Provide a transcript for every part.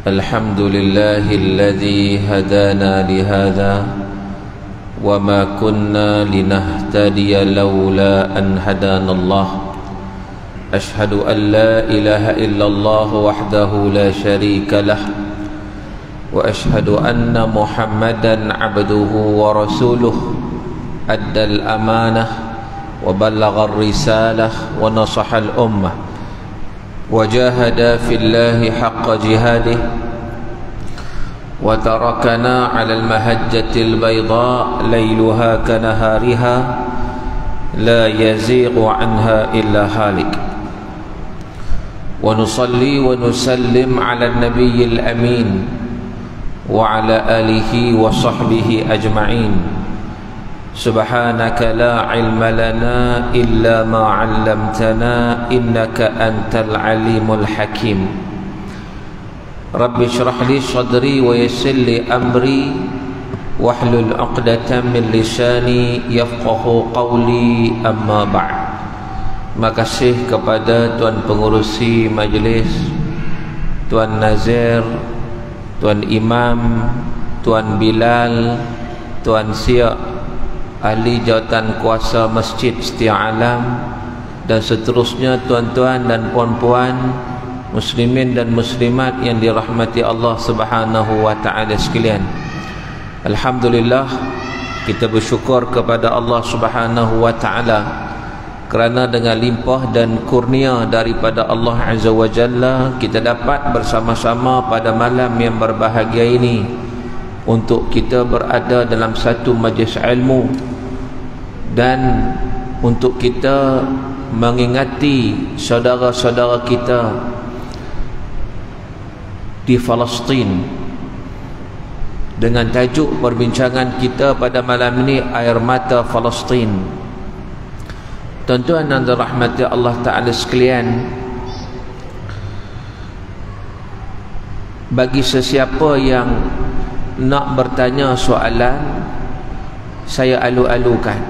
الحمد لله الذي هدانا لهذا وما كنا لنهتدي لولا أن هدانا الله أشهد أن لا إله إلا الله وحده لا شريك له وأشهد أن محمدا عبده ورسوله أدى الأمانة وبلغ الرسالة ونصح الأمة وجاهد في الله حق جهاده وتركنا على المهجة البيضاء ليلها كنهارها لا يزيغ عنها إلا هالك ونصلي ونسلم على النبي الأمين وعلى آله وصحبه أجمعين سبحانك لا علم لنا إلا ما علمتنا إنك أنت العليم الحكيم رب اشرح لي صدري ويسر لي أمري واحلل عقدة من لساني يفقه قولي أما بعد. Terima kasih kepada Tuan Pengurusi Majlis, Tuan Nazir, Tuan Imam, Tuan Bilal, Tuan Siak, Ahli Jawatan Kuasa Masjid Setia Alam, dan seterusnya tuan-tuan dan puan-puan muslimin dan muslimat yang dirahmati Allah Subhanahu wa taala sekalian. Alhamdulillah, kita bersyukur kepada Allah Subhanahu wa taala kerana dengan limpah dan kurnia daripada Allah Azza wa Jalla kita dapat bersama-sama pada malam yang berbahagia ini untuk kita berada dalam satu majlis ilmu dan untuk kita mengingati saudara-saudara kita di Palestin dengan tajuk perbincangan kita pada malam ini air mata Palestin. Tuan-tuan dan rahmati Allah Ta'ala sekalian, bagi sesiapa yang nak bertanya soalan, saya alu-alukan.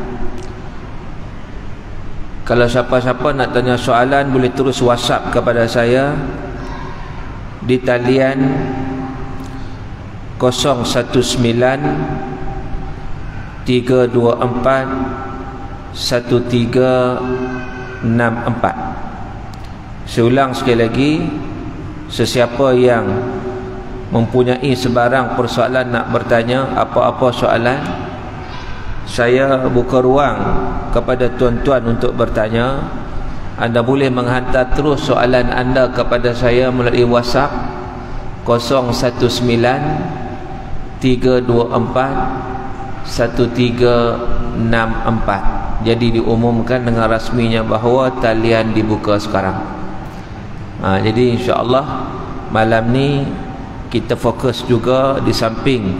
Kalau siapa-siapa nak tanya soalan, boleh terus WhatsApp kepada saya di talian 019 324 1364. Saya ulang sekali lagi, sesiapa yang mempunyai sebarang persoalan nak bertanya apa-apa soalan, saya buka ruang kepada tuan-tuan untuk bertanya. Anda boleh menghantar terus soalan anda kepada saya melalui WhatsApp 019 324 1364. Jadi diumumkan dengan rasminya bahawa talian dibuka sekarang. Jadi insya-Allah malam ni kita fokus juga di samping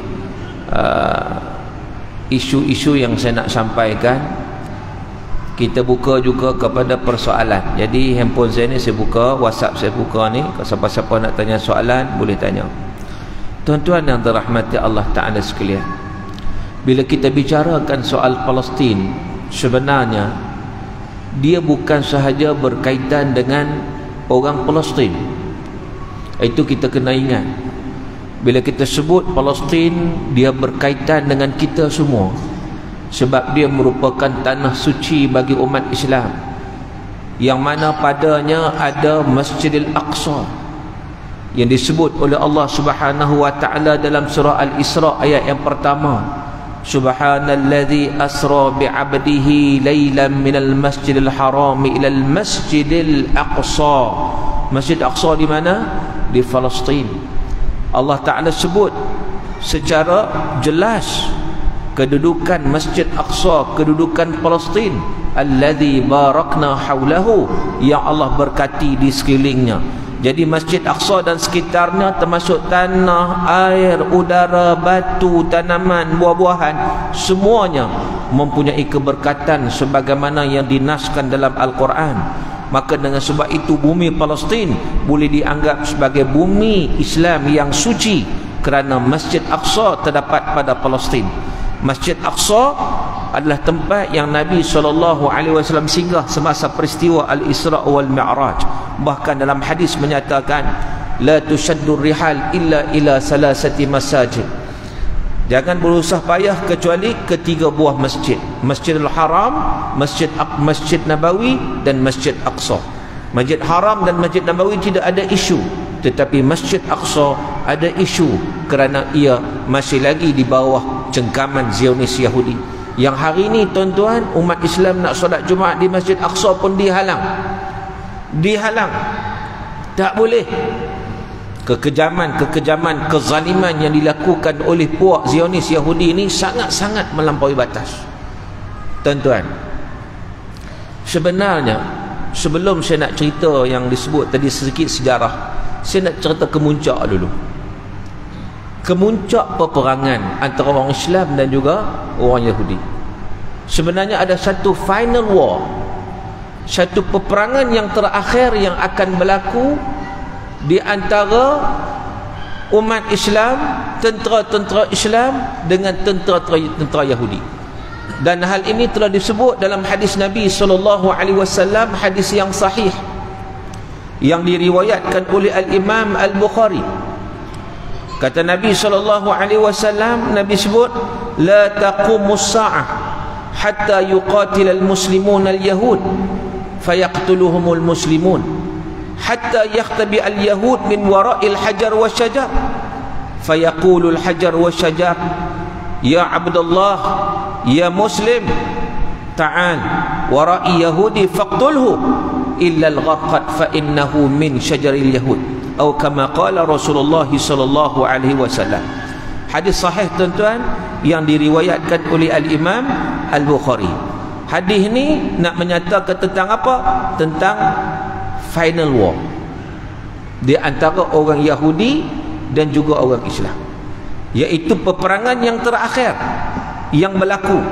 isu-isu yang saya nak sampaikan, kita buka juga kepada persoalan. Jadi handphone saya ni saya buka, WhatsApp saya buka ni, kalau siapa-siapa nak tanya soalan boleh tanya. Tuan-tuan yang dirahmati Allah Ta'ala sekalian, bila kita bicarakan soal Palestin, sebenarnya dia bukan sahaja berkaitan dengan orang Palestin. Itu kita kena ingat. Bila kita sebut Palestin, dia berkaitan dengan kita semua, sebab dia merupakan tanah suci bagi umat Islam, yang mana padanya ada Masjidil Aqsa yang disebut oleh Allah Subhanahu wa taala dalam surah Al-Isra ayat yang pertama, Subhanalladzi asra bi'abdihi laylan minal masjidil harami ilal masjidil aqsa. Masjid Aqsa di mana? Di Palestin. Allah Ta'ala sebut secara jelas kedudukan Masjid Aqsa, kedudukan Palestin, alladzi barakna haulahu, yang Allah berkati di sekelilingnya. Jadi Masjid Aqsa dan sekitarnya termasuk tanah, air, udara, batu, tanaman, buah-buahan, semuanya mempunyai keberkatan sebagaimana yang dinaskan dalam Al-Quran. Maka dengan sebab itu bumi Palestin boleh dianggap sebagai bumi Islam yang suci kerana Masjid Aqsa terdapat pada Palestin. Masjid Aqsa adalah tempat yang Nabi SAW singgah semasa peristiwa Al-Isra wal Mi'raj. Bahkan dalam hadis menyatakan la tushaddur rihal illa ila salasati masajid. Jangan berusaha payah kecuali ketiga buah masjid, Masjidil Haram, Masjid Nabawi dan Masjid Aqsa. Masjid Haram dan Masjid Nabawi tidak ada isu, tetapi Masjid Aqsa ada isu kerana ia masih lagi di bawah cengkaman Zionis Yahudi. Yang hari ini tuan-tuan, umat Islam nak solat Jumaat di Masjid Aqsa pun dihalang, tak boleh. Kekejaman, kezaliman yang dilakukan oleh puak Zionis Yahudi ini sangat-sangat melampaui batas. Tuan-tuan, sebenarnya sebelum saya nak cerita yang disebut tadi sedikit sejarah, saya nak cerita kemuncak dulu. Kemuncak peperangan antara orang Islam dan juga orang Yahudi. Sebenarnya ada satu final war, satu peperangan yang terakhir yang akan berlaku di antara umat Islam, tentera-tentera Islam dengan tentera Yahudi. Dan hal ini telah disebut dalam hadis Nabi SAW, hadis yang sahih yang diriwayatkan oleh Al-Imam Al-Bukhari. Kata Nabi SAW, Nabi sebut, la taqumus sa'ah hatta yuqatil al-muslimun al-yahud fayaqtuluhumul muslimun hatta yakhtabi al-yahud min wara'il hajar wa syajar fayaqulu al-hajar wa syajar ya abdullah ya muslim ta'al wara'i yahudi faqtulhu illa al-ghaqqat fa innahu min syajaril yahud atau kama qala Rasulullah sallallahu alaihi wasallam. Hadis sahih tuan-tuan yang diriwayatkan oleh Al-Imam Al-Bukhari. Hadis ni nak menyatakan tentang apa? Tentang final war di antara orang Yahudi dan juga orang Islam, iaitu peperangan yang terakhir yang berlaku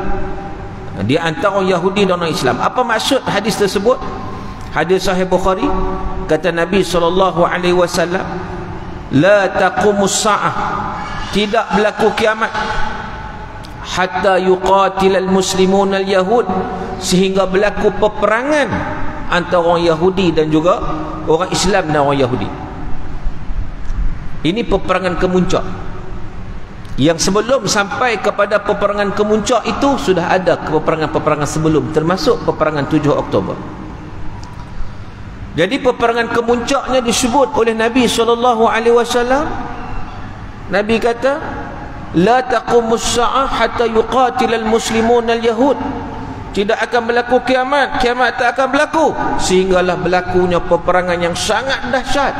di antara Yahudi dan orang Islam. Apa maksud hadis tersebut? Hadis sahih Bukhari, kata Nabi SAW, la taqumus sa'ah, tidak berlaku kiamat hatta yuqatil al-muslimun al-yahud, sehingga berlaku peperangan antara orang Yahudi dan juga orang Islam dan orang Yahudi. Ini peperangan kemuncak. Yang sebelum sampai kepada peperangan kemuncak itu sudah ada peperangan-peperangan sebelum, termasuk peperangan 7 Oktober. Jadi peperangan kemuncaknya disebut oleh Nabi SAW. Nabi kata, la taqumus sa'ah hatta yuqatil al-muslimun al-yahud, tidak akan berlaku kiamat tak akan berlaku sehinggalah berlakunya peperangan yang sangat dahsyat,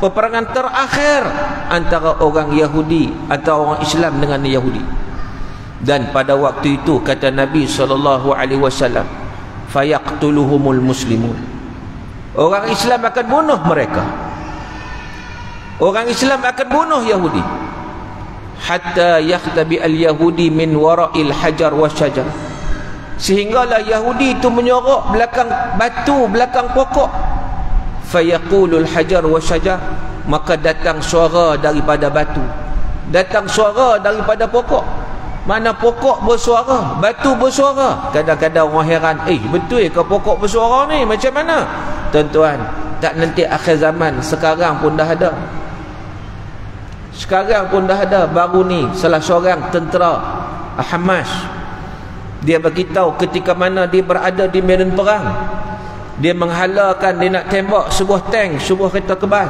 peperangan terakhir antara orang Yahudi, antara orang Islam dengan Yahudi. Dan pada waktu itu kata Nabi SAW, fayaqtuluhumul muslimun, orang Islam akan bunuh mereka, orang Islam akan bunuh Yahudi, hatta yakhtabi al-yahudi min wara'il hajar wa syajar, sehinggalah Yahudi itu menyorok belakang batu, belakang pokok. Fayaqulul hajar wa syajar, maka datang suara daripada batu, datang suara daripada pokok. Mana pokok bersuara, batu bersuara. Kadang-kadang orang heran, betul ke pokok bersuara ni? Macam mana? Tuan-tuan, tak nanti akhir zaman, sekarang pun dah ada. Sekarang pun dah ada. Baru ni salah seorang tentera Hamas, dia beritahu ketika mana dia berada di medan perang, dia menghalalkan, dia nak tembak sebuah tank, sebuah kereta kebal.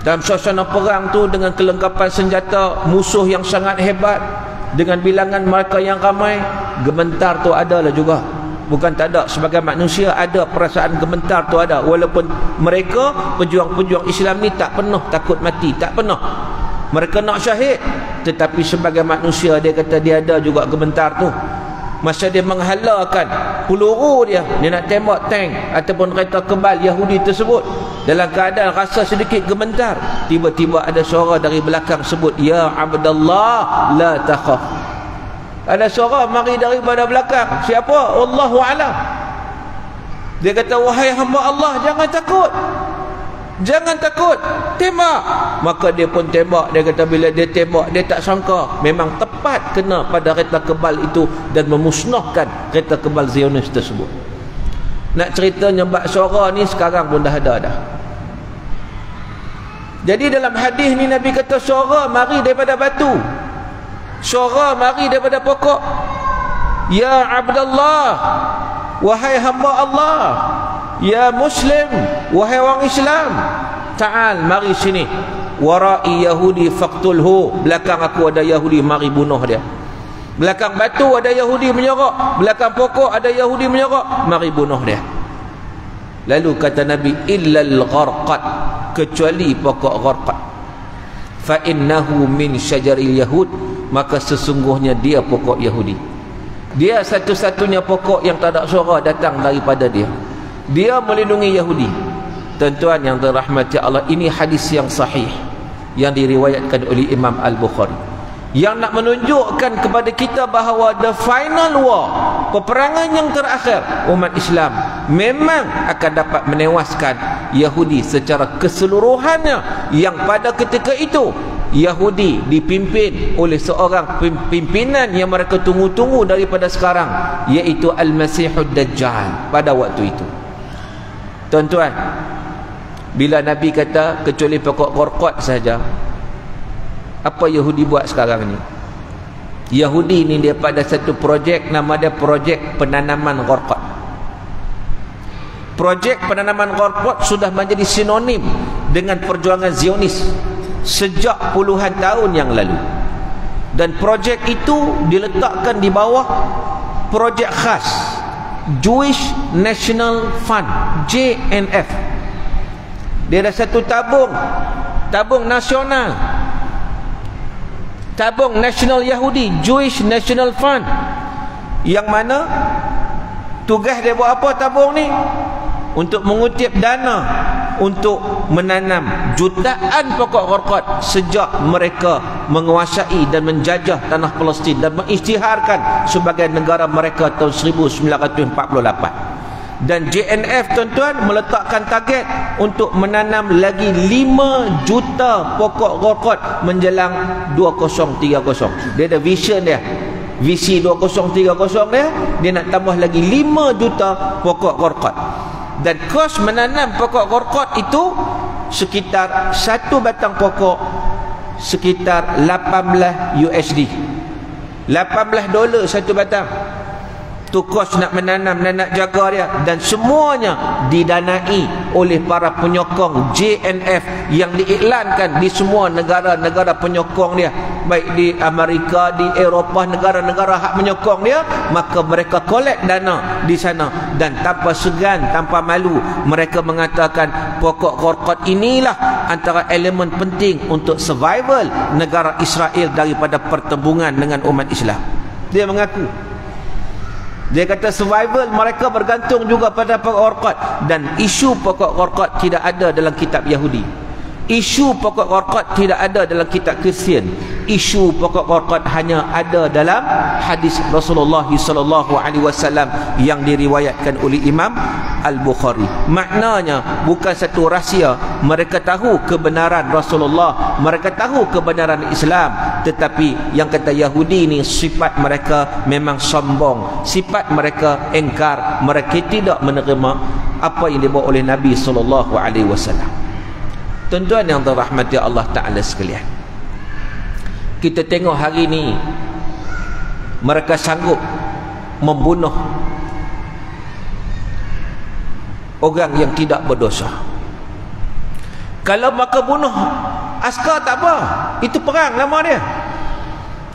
Dalam suasana perang tu dengan kelengkapan senjata musuh yang sangat hebat, dengan bilangan mereka yang ramai, gementar tu ada lah juga. Bukan tak ada, sebagai manusia ada perasaan gementar tu ada. Walaupun mereka pejuang-pejuang Islam ni tak pernah takut mati, tak pernah, mereka nak syahid, tetapi sebagai manusia dia kata dia ada juga gementar tu. Masa dia menghalalkan peluru dia nak tembak tank ataupun kereta kebal Yahudi tersebut, dalam keadaan rasa sedikit gementar, tiba-tiba ada suara dari belakang sebut, ya Abdullah la takhaf. Ada suara mari daripada belakang. Siapa? Allahu a'lam. Dia kata, wahai hamba Allah, jangan takut, jangan takut, tembak. Maka dia pun tembak. Dia kata bila dia tembak, dia tak sangka memang tepat kena pada kereta kebal itu dan memusnahkan kereta kebal Zionis tersebut. Nak ceritanya bab suara ni sekarang pun dah ada dah. Jadi dalam hadis ni Nabi kata suara mari daripada batu, suara mari daripada pokok. Ya Abdullah, wahai hamba Allah. Ya Muslim, wahai orang Islam, ta'al, mari sini. Warai Yahudi faqtulhu, belakang aku ada Yahudi, mari bunuh dia. Belakang batu ada Yahudi menyerak, belakang pokok ada Yahudi menyerak, mari bunuh dia. Lalu kata Nabi, illal gharqat, kecuali pokok gharqat, fa innahu min syajaril yahud, maka sesungguhnya dia pokok Yahudi. Dia satu-satunya pokok yang tak ada suara datang daripada dia. Dia melindungi Yahudi. Tuan-tuan yang dirahmati Allah, ini hadis yang sahih yang diriwayatkan oleh Imam Al-Bukhari, yang nak menunjukkan kepada kita bahawa the final war, peperangan yang terakhir umat Islam memang akan dapat menewaskan Yahudi secara keseluruhannya, yang pada ketika itu Yahudi dipimpin oleh seorang pimpinan yang mereka tunggu-tunggu daripada sekarang, iaitu Al-Masihud Dajjal pada waktu itu. Tuan-tuan, bila Nabi kata kecuali pokok gharqat saja, apa Yahudi buat sekarang ni? Yahudi ni dia pada satu projek, nama dia projek penanaman gharqat. Projek penanaman gharqat sudah menjadi sinonim dengan perjuangan Zionis sejak puluhan tahun yang lalu. Dan projek itu diletakkan di bawah projek khas Jewish National Fund, JNF. Dia ada satu tabung nasional, tabung nasional Yahudi, Jewish National Fund, yang mana tugas dia buat apa tabung ni? Untuk mengutip dana untuk menanam jutaan pokok gharqat sejak mereka menguasai dan menjajah tanah Palestin dan mengisytiharkan sebagai negara mereka tahun 1948. Dan JNF, tuan-tuan, meletakkan target untuk menanam lagi 5 juta pokok gharqat menjelang 2030. Dia ada vision dia, visi 2030 dia nak tambah lagi 5 juta pokok gharqat. Dan kos menanam pokok gharqat itu sekitar satu batang pokok sekitar 18 USD, $18 satu batang. Tu kos nak menanam dan nak jaga dia, dan semuanya didanai oleh para penyokong JNF yang diiklankan di semua negara-negara penyokong dia, baik di Amerika, di Eropah, negara-negara hak menyokong dia. Maka mereka kolek dana di sana, dan tanpa segan, tanpa malu, mereka mengatakan pokok gharqat inilah antara elemen penting untuk survival negara Israel daripada pertembungan dengan umat Islam. Dia mengaku, dia kata survival mereka bergantung juga pada pokok gharqat. Dan isu pokok gharqat tidak ada dalam kitab Yahudi, isu pokok gharqat tidak ada dalam kitab Kristian, isu pokok gharqat hanya ada dalam hadis Rasulullah SAW yang diriwayatkan oleh Imam Al-Bukhari. Maknanya bukan satu rahsia, mereka tahu kebenaran Rasulullah, mereka tahu kebenaran Islam, tetapi yang kata Yahudi ni sifat mereka memang sombong, sifat mereka engkar, mereka tidak menerima apa yang dibawa oleh Nabi SAW. Tuan-tuan yang dirahmati Allah Ta'ala sekalian, kita tengok hari ni mereka sanggup membunuh orang yang tidak berdosa. Kalau mereka bunuh askar tak apa, itu perang nama dia,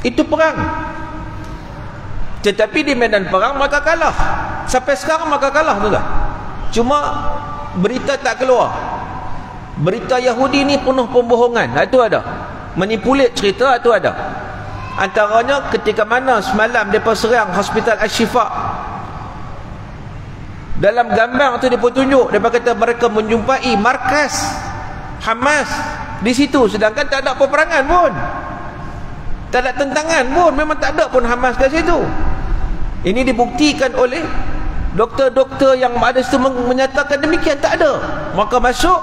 itu perang. Tetapi di medan perang mereka kalah. Sampai sekarang mereka kalah tu tak? Cuma berita tak keluar. Berita Yahudi ni penuh pembohongan, itu ada, manipulat cerita, itu ada. Antaranya ketika mana semalam mereka serang Hospital Al-Shifa, dalam gambar tu mereka tunjuk, mereka kata mereka menjumpai markas Hamas di situ, sedangkan tak ada peperangan pun, tak ada tentangan pun, memang tak ada pun Hamas kat situ. Ini dibuktikan oleh doktor-doktor yang ada situ menyatakan demikian, tak ada. Maka masuk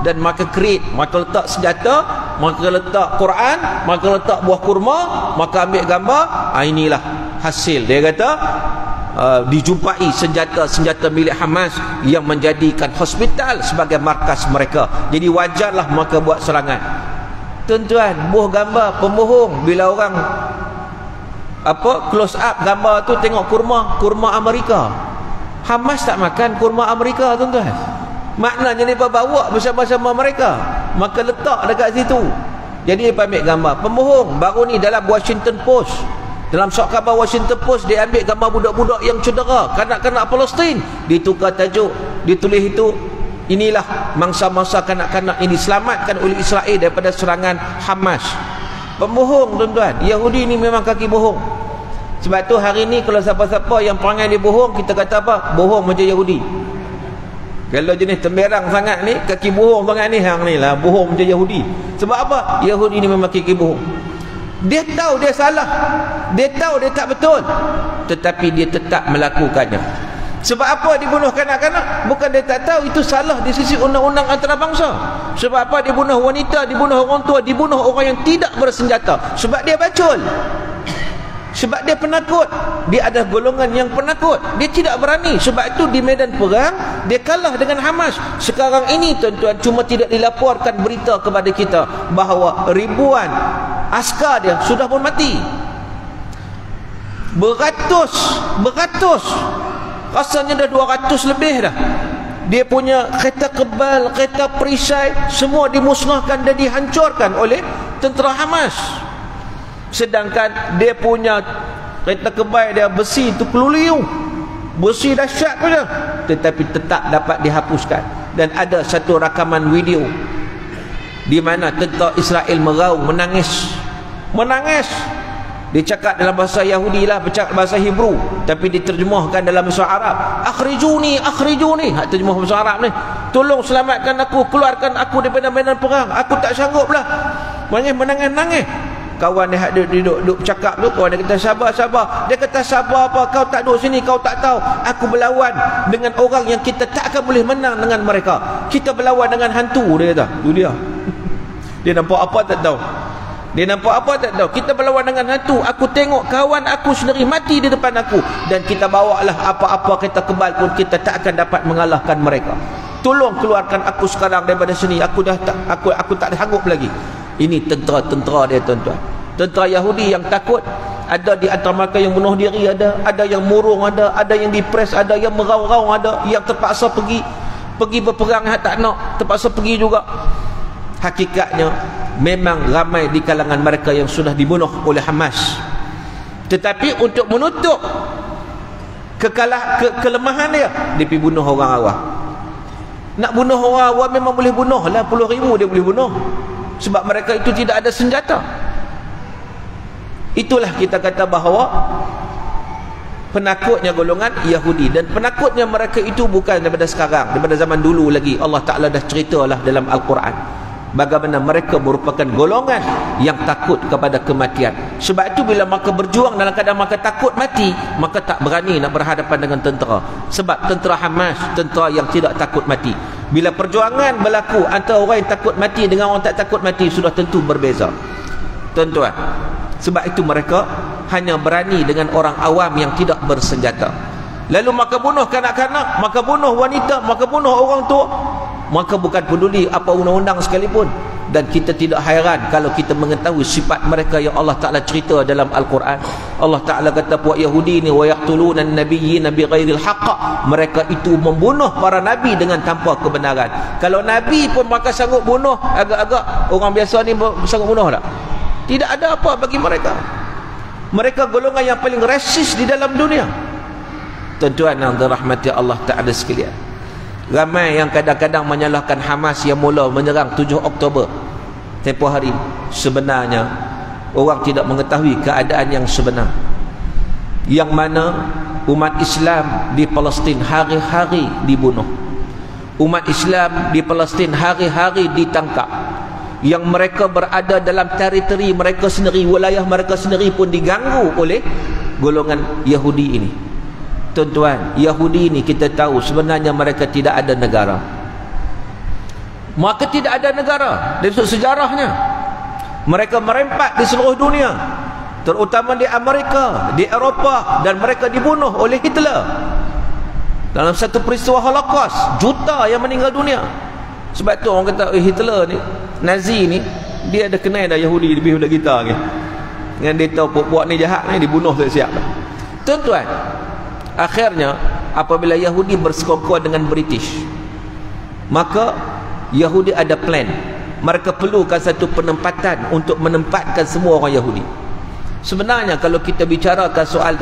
dan maka create, maka letak senjata, maka letak Quran, maka letak buah kurma, maka ambil gambar. Inilah hasil. Dia kata dijumpai senjata-senjata milik Hamas yang menjadikan hospital sebagai markas mereka. Jadi wajarlah mereka buat serangan. Tuan-tuan, buah gambar pembohong bila orang close up gambar tu tengok kurma Amerika. Hamas tak makan kurma Amerika, tuan-tuan. Maknanya mereka bawa bersama-sama mereka, maka letak dekat situ. Jadi dia ambil gambar pembohong. Baru ni dalam Washington Post, dalam surat khabar Washington Post, dia ambil gambar budak-budak yang cedera, kanak-kanak Palestin, ditukar tajuk, ditulis itu, inilah mangsa-mangsa kanak-kanak ini diselamatkan oleh Israel daripada serangan Hamas. Pembohong, tuan-tuan. Yahudi ni memang kaki bohong. Sebab tu hari ni kalau siapa-siapa yang perangai dia bohong, kita kata apa? Bohong macam Yahudi. Kalau jenis temberang sangat ni, kaki bohong sangat ni, hang ni lah bohong macam Yahudi. Sebab apa? Yahudi ni memang kaki bohong. Dia tahu dia salah, dia tahu dia tak betul, tetapi dia tetap melakukannya. Sebab apa dibunuh kanak-kanak? Bukan dia tak tahu itu salah di sisi undang-undang antarabangsa. Sebab apa dibunuh wanita, dibunuh orang tua, dibunuh orang yang tidak bersenjata? Sebab dia bacul, sebab dia penakut. Dia ada golongan yang penakut, dia tidak berani. Sebab itu di medan perang dia kalah dengan Hamas. Sekarang ini, tuan-tuan, cuma tidak dilaporkan berita kepada kita bahawa ribuan askar dia sudah pun mati. Beratus, rasanya dah 200 lebih dah. Dia punya kereta kebal, kereta perisai, semua dimusnahkan dan dihancurkan oleh tentera Hamas. Sedangkan dia punya kereta kebal dia besi tu keluliu, besi dahsyat punya, tetapi tetap dapat dihapuskan. Dan ada satu rakaman video di mana tentera Israel meraung, menangis. Dia cakap dalam bahasa Yahudi lah, bercakap bahasa Hebrew, tapi diterjemahkan dalam bahasa Arab. Akhrijuni, hak terjemah bahasa Arab ni. Tolong selamatkan aku, keluarkan aku daripada medan perang. Aku tak sanggup lah. Menangis. Kawan dia duduk cakap tu, kawan dia kata sabar. Dia kata sabar apa? Kau tak duduk sini, kau tak tahu. Aku berlawan dengan orang yang kita tak akan boleh menang dengan mereka. Kita berlawan dengan hantu, dia kata. Tu dia. Dia nampak apa tak tahu. Kita berlawan dengan hantu. Aku tengok kawan aku sendiri mati di depan aku, dan kita bawalah apa-apa kereta kebal pun kita tak akan dapat mengalahkan mereka. Tolong keluarkan aku sekarang daripada sini. Aku tak sanggup lagi. Ini tentera dia, tuan-tuan. Tentera Yahudi yang takut. Ada di antara mereka yang bunuh diri, ada yang murung, ada yang dipres, ada yang meraung-raung, ada yang terpaksa pergi berperang, tak nak, terpaksa pergi juga. Hakikatnya memang ramai di kalangan mereka yang sudah dibunuh oleh Hamas. Tetapi untuk menutup kelemahan dia pergi bunuh orang awam. Nak bunuh orang awam memang boleh bunuh lah, puluh ribu dia boleh bunuh. Sebab mereka itu tidak ada senjata. Itulah kita kata bahawa penakutnya golongan Yahudi. Dan penakutnya mereka itu bukan daripada sekarang, daripada zaman dulu lagi. Allah Ta'ala dah ceritalah dalam Al-Quran bagaimana mereka merupakan golongan yang takut kepada kematian. Sebab itu bila mereka berjuang dalam keadaan mereka takut mati, maka tak berani nak berhadapan dengan tentera. Sebab tentera Hamas, tentera yang tidak takut mati. Bila perjuangan berlaku antara orang yang takut mati dengan orang tak takut mati, sudah tentu berbeza, tuan-tuan. Sebab itu mereka hanya berani dengan orang awam yang tidak bersenjata. Lalu maka bunuh kanak-kanak, maka bunuh wanita, maka bunuh orang tua, maka bukan peduli apa undang-undang sekalipun. Dan kita tidak hairan kalau kita mengetahui sifat mereka yang Allah Ta'ala cerita dalam Al-Quran. Allah Ta'ala kata puak Yahudi ni, wa yaqtuluna an-nabiyyin bighairil haqq, mereka itu membunuh para nabi dengan tanpa kebenaran. Kalau nabi pun maka sanggup bunuh, agak-agak orang biasa ni sanggup bunuh tak? Tidak ada apa bagi mereka. Mereka golongan yang paling rasis di dalam dunia. Tuan-tuan yang dirahmati Allah Ta'ala sekalian, ramai yang kadang-kadang menyalahkan Hamas yang mula menyerang 7 Oktober tempoh hari. Sebenarnya orang tidak mengetahui keadaan yang sebenar, yang mana umat Islam di Palestin hari-hari dibunuh, umat Islam di Palestin hari-hari ditangkap, yang mereka berada dalam teritori mereka sendiri, wilayah mereka sendiri pun diganggu oleh golongan Yahudi ini. Tuan-tuan, Yahudi ini kita tahu sebenarnya mereka tidak ada negara. Maka tidak ada negara dari sejarahnya. Mereka merempat di seluruh dunia. terutama di Amerika, di Eropah, dan mereka dibunuh oleh Hitler dalam satu peristiwa Holocaust. Juta yang meninggal dunia. Sebab tu orang kata Hitler ni, Nazi ni, dia ada kenal dah Yahudi lebih daripada kita ni. Dengan dia tahu buat ni jahat ni, dibunuh siap-siap. Tuan-tuan, akhirnya apabila Yahudi bersekongkol dengan British, maka Yahudi ada plan. Mereka perlukan satu penempatan untuk menempatkan semua orang Yahudi. Sebenarnya kalau kita bicarakan soal,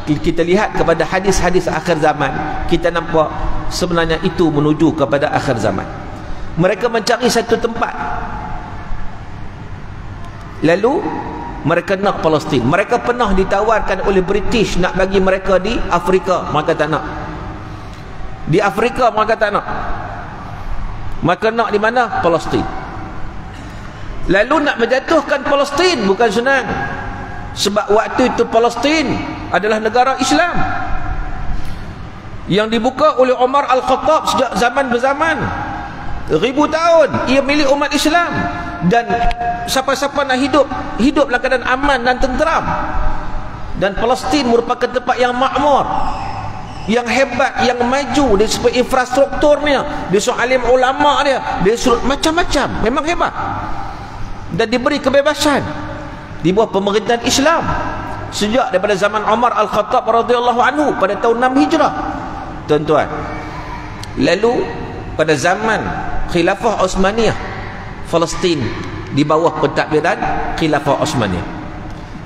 kita lihat kepada hadis-hadis akhir zaman, kita nampak sebenarnya itu menuju kepada akhir zaman. Mereka mencari satu tempat, lalu mereka nak Palestin. Mereka pernah ditawarkan oleh British nak bagi mereka di Afrika, mereka tak nak. Di Afrika mereka tak nak. Mereka nak di mana? Palestin. Lalu nak menjatuhkan Palestin bukan senang, sebab waktu itu Palestin adalah negara Islam yang dibuka oleh Umar Al-Khattab sejak zaman berzaman, ribu tahun ia milik umat Islam, dan siapa-siapa nak hidup dalam keadaan aman dan tenteram. Dan Palestin merupakan tempat yang makmur, yang hebat, yang maju dari segi infrastrukturnya, dari segi alim ulama dia, dari segi macam-macam, memang hebat, dan diberi kebebasan di bawah pemerintahan Islam sejak daripada zaman Umar Al-Khattab radhiyallahu anhu pada tahun 6 Hijrah. Tuan-tuan, lalu pada zaman Khilafah Osmaniyah, Palestin di bawah pentadbiran Khilafah Osmaniyah,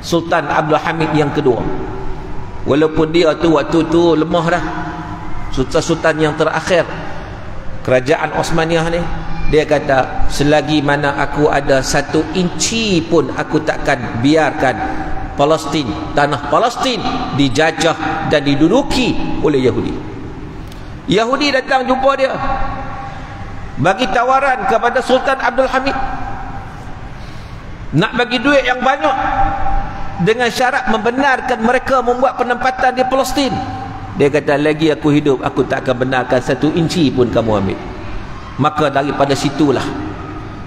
Sultan Abdul Hamid yang kedua. Walaupun dia tu waktu tu lemah dah, sultan yang terakhir kerajaan Osmaniyah ni, dia kata selagi mana aku ada 1 inci pun aku takkan biarkan Palestin, tanah Palestin dijajah dan diduduki oleh Yahudi. Yahudi datang jumpa dia, bagi tawaran kepada Sultan Abdul Hamid, nak bagi duit yang banyak dengan syarat membenarkan mereka membuat penempatan di Palestin. Dia kata lagi aku hidup, aku tak akan benarkan 1 inci pun kamu ambil. Maka daripada situlah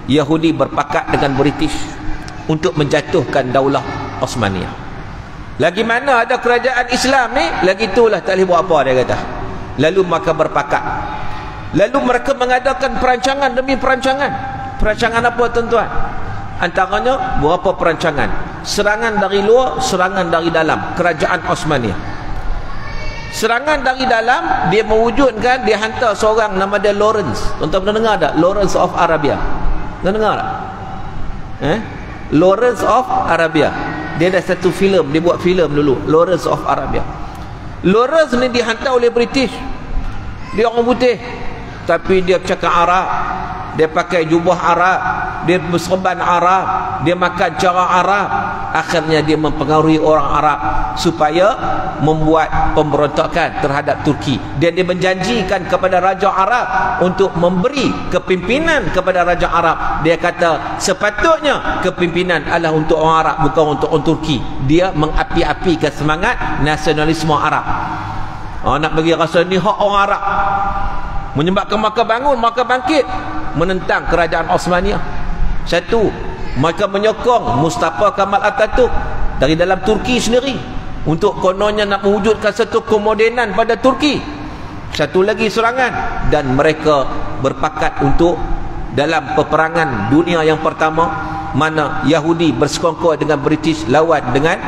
Yahudi berpakat dengan British untuk menjatuhkan daulah Osmaniyah. Lagi mana ada kerajaan Islam ni, lagi itulah tak boleh buat apa, dia kata. Lalu maka berpakat, lalu mereka mengadakan perancangan demi perancangan. Perancangan apa tuan-tuan? Antaranya berapa perancangan: serangan dari luar, serangan dari dalam kerajaan Osmaniyah. Serangan dari dalam, dia mewujudkan, dia hantar seorang nama dia Lawrence. Tuan-tuan pernah dengar tak? Lawrence of Arabia. Pernah dengar tak? Lawrence of Arabia. Dia ada satu filem, dia buat filem dulu, Lawrence of Arabia. Lawrence ni dihantar oleh British. Dia orang putih, tapi dia cakap Arab, dia pakai jubah Arab, dia berserban Arab, dia makan cara Arab. Akhirnya dia mempengaruhi orang Arab supaya membuat pemberontakan terhadap Turki, dan dia menjanjikan kepada Raja Arab untuk memberi kepimpinan kepada Raja Arab. Dia kata sepatutnya kepimpinan adalah untuk orang Arab, bukan untuk orang Turki. Dia mengapi-apikan semangat nasionalisme Arab. Nak bagi rasa ni hak orang Arab, menyebabkan maka bangun, maka bangkit menentang kerajaan Osmaniyah. Satu, mereka menyokong Mustafa Kamal Atatürk dari dalam Turki sendiri untuk kononnya nak mewujudkan satu kemodenan pada Turki. Satu lagi serangan, dan mereka berpakat untuk dalam peperangan dunia yang pertama, mana Yahudi bersekongkol dengan British lawan dengan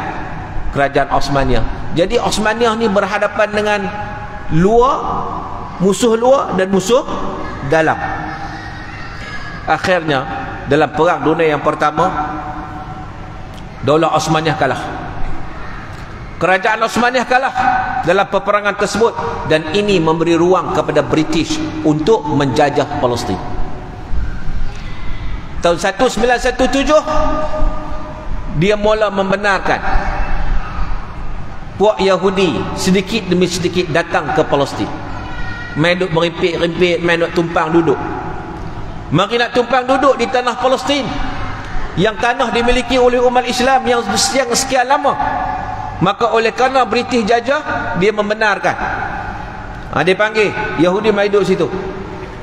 kerajaan Osmaniyah. Jadi Osmaniyah ni berhadapan dengan luar, musuh luar dan musuh dalam. Akhirnya dalam perang dunia yang pertama, Daulah Osmaniyah kalah. Kerajaan Osmaniyah kalah dalam peperangan tersebut, dan ini memberi ruang kepada British untuk menjajah Palestin. Tahun 1917 dia mula membenarkan puak Yahudi sedikit demi sedikit datang ke Palestin. Main duk merimpit-rimpit, main duk tumpang duduk. Mari nak tumpang duduk di tanah Palestin, yang tanah dimiliki oleh umat Islam yang sekian lama. Maka oleh kerana British jajah, dia membenarkan. Dia panggil Yahudi mai duduk situ,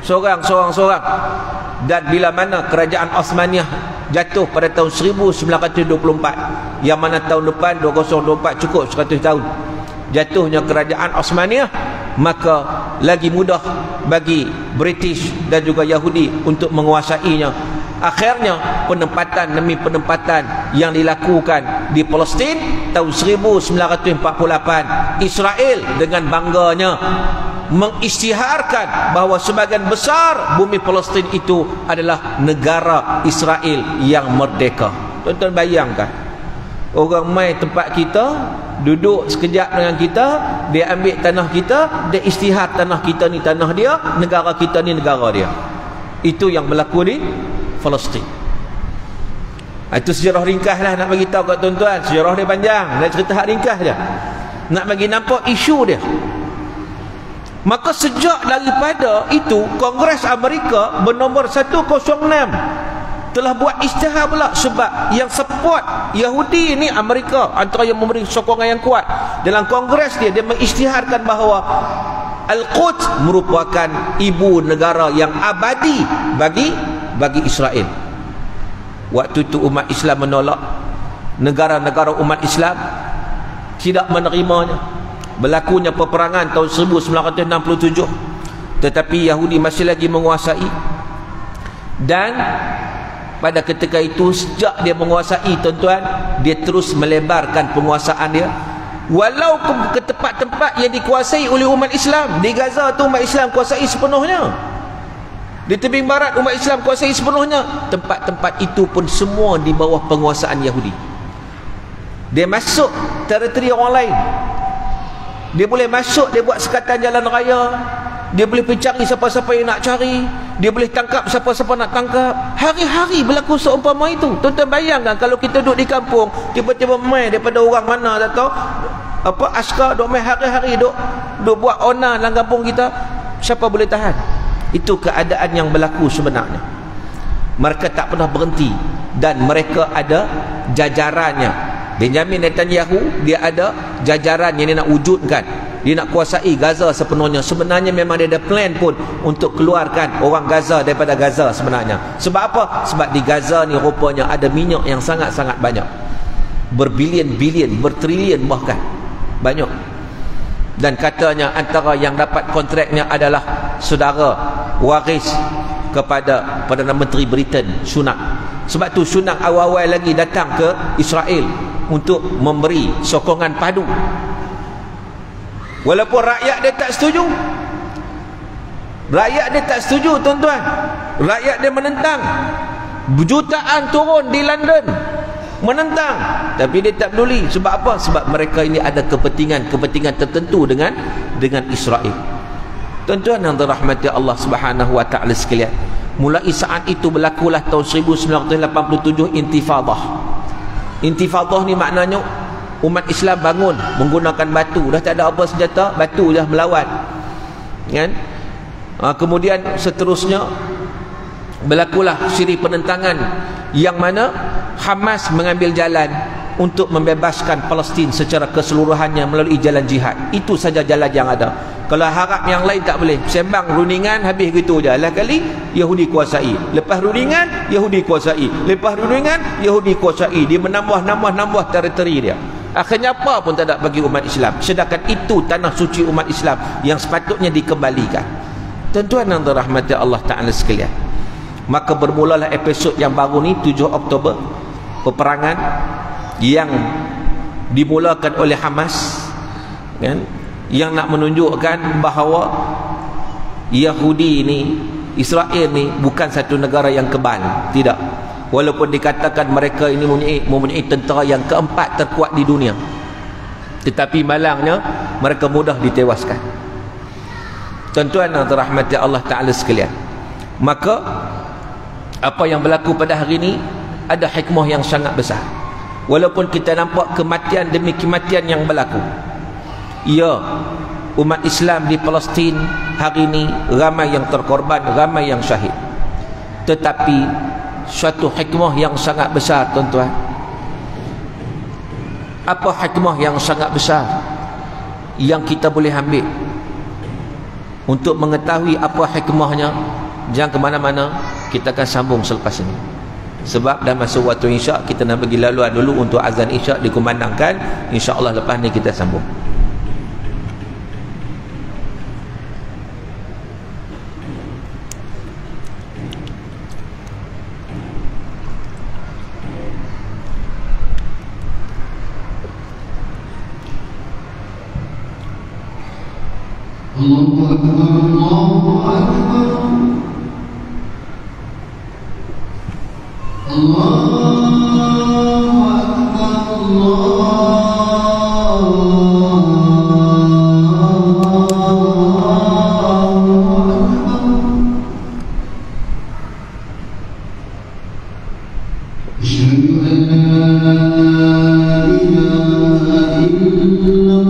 seorang. Dan bila mana kerajaan Osmaniyah jatuh pada tahun 1924, yang mana tahun depan 2024 cukup 100 tahun jatuhnya kerajaan Osmaniyah, maka lagi mudah bagi British dan juga Yahudi untuk menguasainya. Akhirnya penempatan demi penempatan yang dilakukan di Palestin tahun 1948, Israel dengan bangganya mengisytiharkan bahawa sebahagian besar bumi Palestin itu adalah negara Israel yang merdeka. Tuan-tuan bayangkan, orang mai tempat kita, duduk sekejap dengan kita, dia ambil tanah kita, dia isytihar tanah kita ni tanah dia, negara kita ni negara dia. Itu yang berlaku di Palestin. Itu sejarah ringkas lah nak bagi tahu kat tuan-tuan. Sejarah dia panjang, nak cerita hak ringkas je, nak bagi nampak isu dia. Maka sejak daripada itu, Kongres Amerika bernombor 106 telah buat isytihar pula, sebab yang support Yahudi ini Amerika, antara yang memberi sokongan yang kuat dalam Kongres dia mengisytiharkan bahawa Al-Quds merupakan ibu negara yang abadi bagi Israel. Waktu itu umat Islam menolak, negara-negara umat Islam tidak menerimanya. Berlakunya peperangan tahun 1967, tetapi Yahudi masih lagi menguasai. Dan pada ketika itu, sejak dia menguasai, tuan-tuan, dia terus melebarkan penguasaan dia, walau ke tempat-tempat yang dikuasai oleh umat Islam. Di Gaza tu umat Islam kuasai sepenuhnya, di tebing barat umat Islam kuasai sepenuhnya. Tempat-tempat itu pun semua di bawah penguasaan Yahudi. Dia masuk teritori orang lain, dia boleh masuk, dia buat sekatan jalan raya, dia boleh pergi cari siapa-siapa yang nak cari, dia boleh tangkap siapa-siapa nak tangkap. Hari-hari berlaku seumpama itu. Tuan-tuan bayangkan kalau kita duduk di kampung, tiba-tiba main daripada orang mana tak tahu, askar duk main hari-hari, duk buat onar dalam kampung kita, siapa boleh tahan? Itu keadaan yang berlaku sebenarnya. Mereka tak pernah berhenti, dan mereka ada jajarannya. Benjamin Netanyahu, dia ada jajaran yang dia nak wujudkan, dia nak kuasai Gaza sepenuhnya. Sebenarnya memang dia ada plan pun untuk keluarkan orang Gaza daripada Gaza sebenarnya. Sebab apa? Sebab di Gaza ni rupanya ada minyak yang sangat-sangat banyak, berbilion-bilion, bertrilion bahkan banyak. Dan katanya antara yang dapat kontraknya adalah saudara waris kepada Perdana Menteri Britain, Sunak. Sebab tu Sunak awal-awal lagi datang ke Israel untuk memberi sokongan padu, walaupun rakyat dia tak setuju. Rakyat dia tak setuju, tuan-tuan. Rakyat dia menentang. Jutaan turun di London menentang, tapi dia tak peduli. Sebab apa? Sebab mereka ini ada kepentingan tertentu dengan Israel. Tuan-tuan yang dirahmati Allah Subhanahu wa taala sekalian, mulai saat itu berlakulah tahun 1987 intifadah. Intifadah ni maknanya umat Islam bangun menggunakan batu. Dah tak ada apa senjata, batu dah melawan, kan? Kemudian seterusnya berlakulah siri penentangan, yang mana Hamas mengambil jalan untuk membebaskan Palestin secara keseluruhannya melalui jalan jihad. Itu saja jalan yang ada. Kalau harap yang lain tak boleh. Sembang rundingan habis gitu je. Lah kali Yahudi kuasai, lepas rundingan Yahudi kuasai, lepas rundingan Yahudi kuasai. Dia menambah teritori dia. Akhirnya apa pun tak ada bagi umat Islam, sedangkan itu tanah suci umat Islam yang sepatutnya dikembalikan. Tuan-tuan yang dirahmati Allah Ta'ala sekalian, maka bermulalah episod yang baru ni, 7 Oktober, peperangan yang dimulakan oleh Hamas, kan, yang nak menunjukkan bahawa Yahudi ni, Israel ni bukan satu negara yang kebal. Tidak. Walaupun dikatakan mereka ini mempunyai tentera yang keempat terkuat di dunia, tetapi malangnya mereka mudah ditewaskan. Tuan-tuan yang dirahmati Allah Ta'ala sekalian, maka apa yang berlaku pada hari ini ada hikmah yang sangat besar. Walaupun kita nampak kematian demi kematian yang berlaku, ya, umat Islam di Palestin hari ini ramai yang terkorban, ramai yang syahid, tetapi suatu hikmah yang sangat besar, tuan-tuan. Apa hikmah yang sangat besar yang kita boleh ambil? Untuk mengetahui apa hikmahnya, jangan ke mana-mana, kita akan sambung selepas ini. Sebab dah masuk waktu isyak, kita nak bagi laluan dulu untuk azan isyak dikumandangkan. InsyaAllah lepas ni kita sambung. Allahu Akbar, Allahu Akbar, Allahu Akbar, Asyhadu an la ilaha illallah.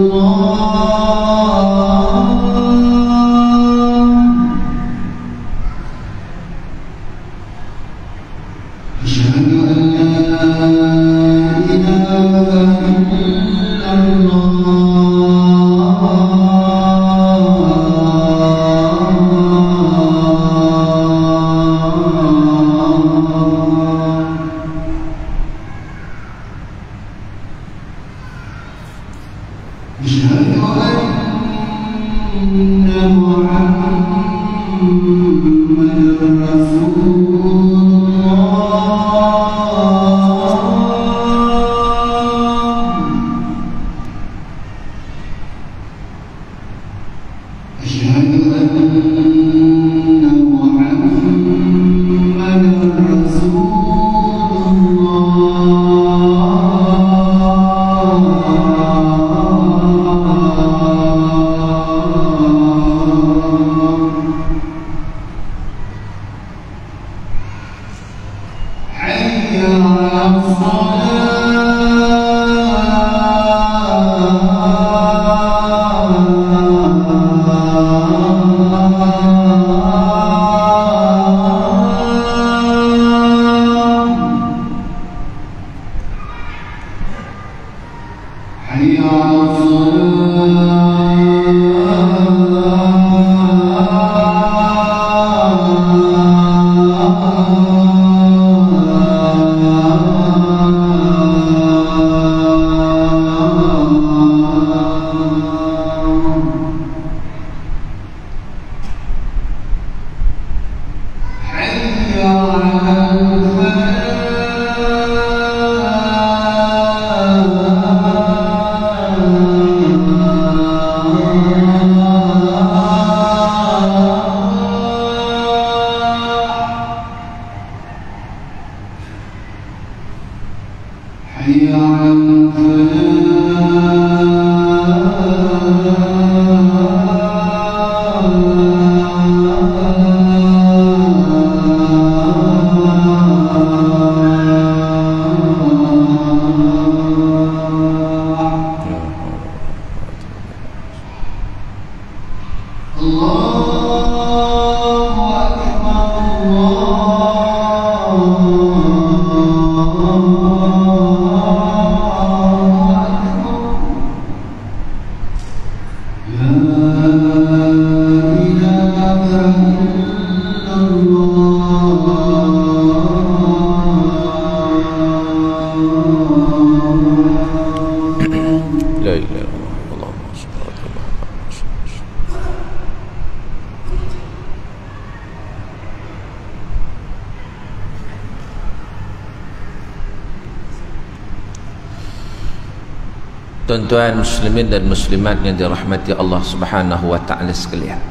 Tuan-tuan muslimin dan muslimat yang dirahmati Allah Subhanahu wa taala sekalian.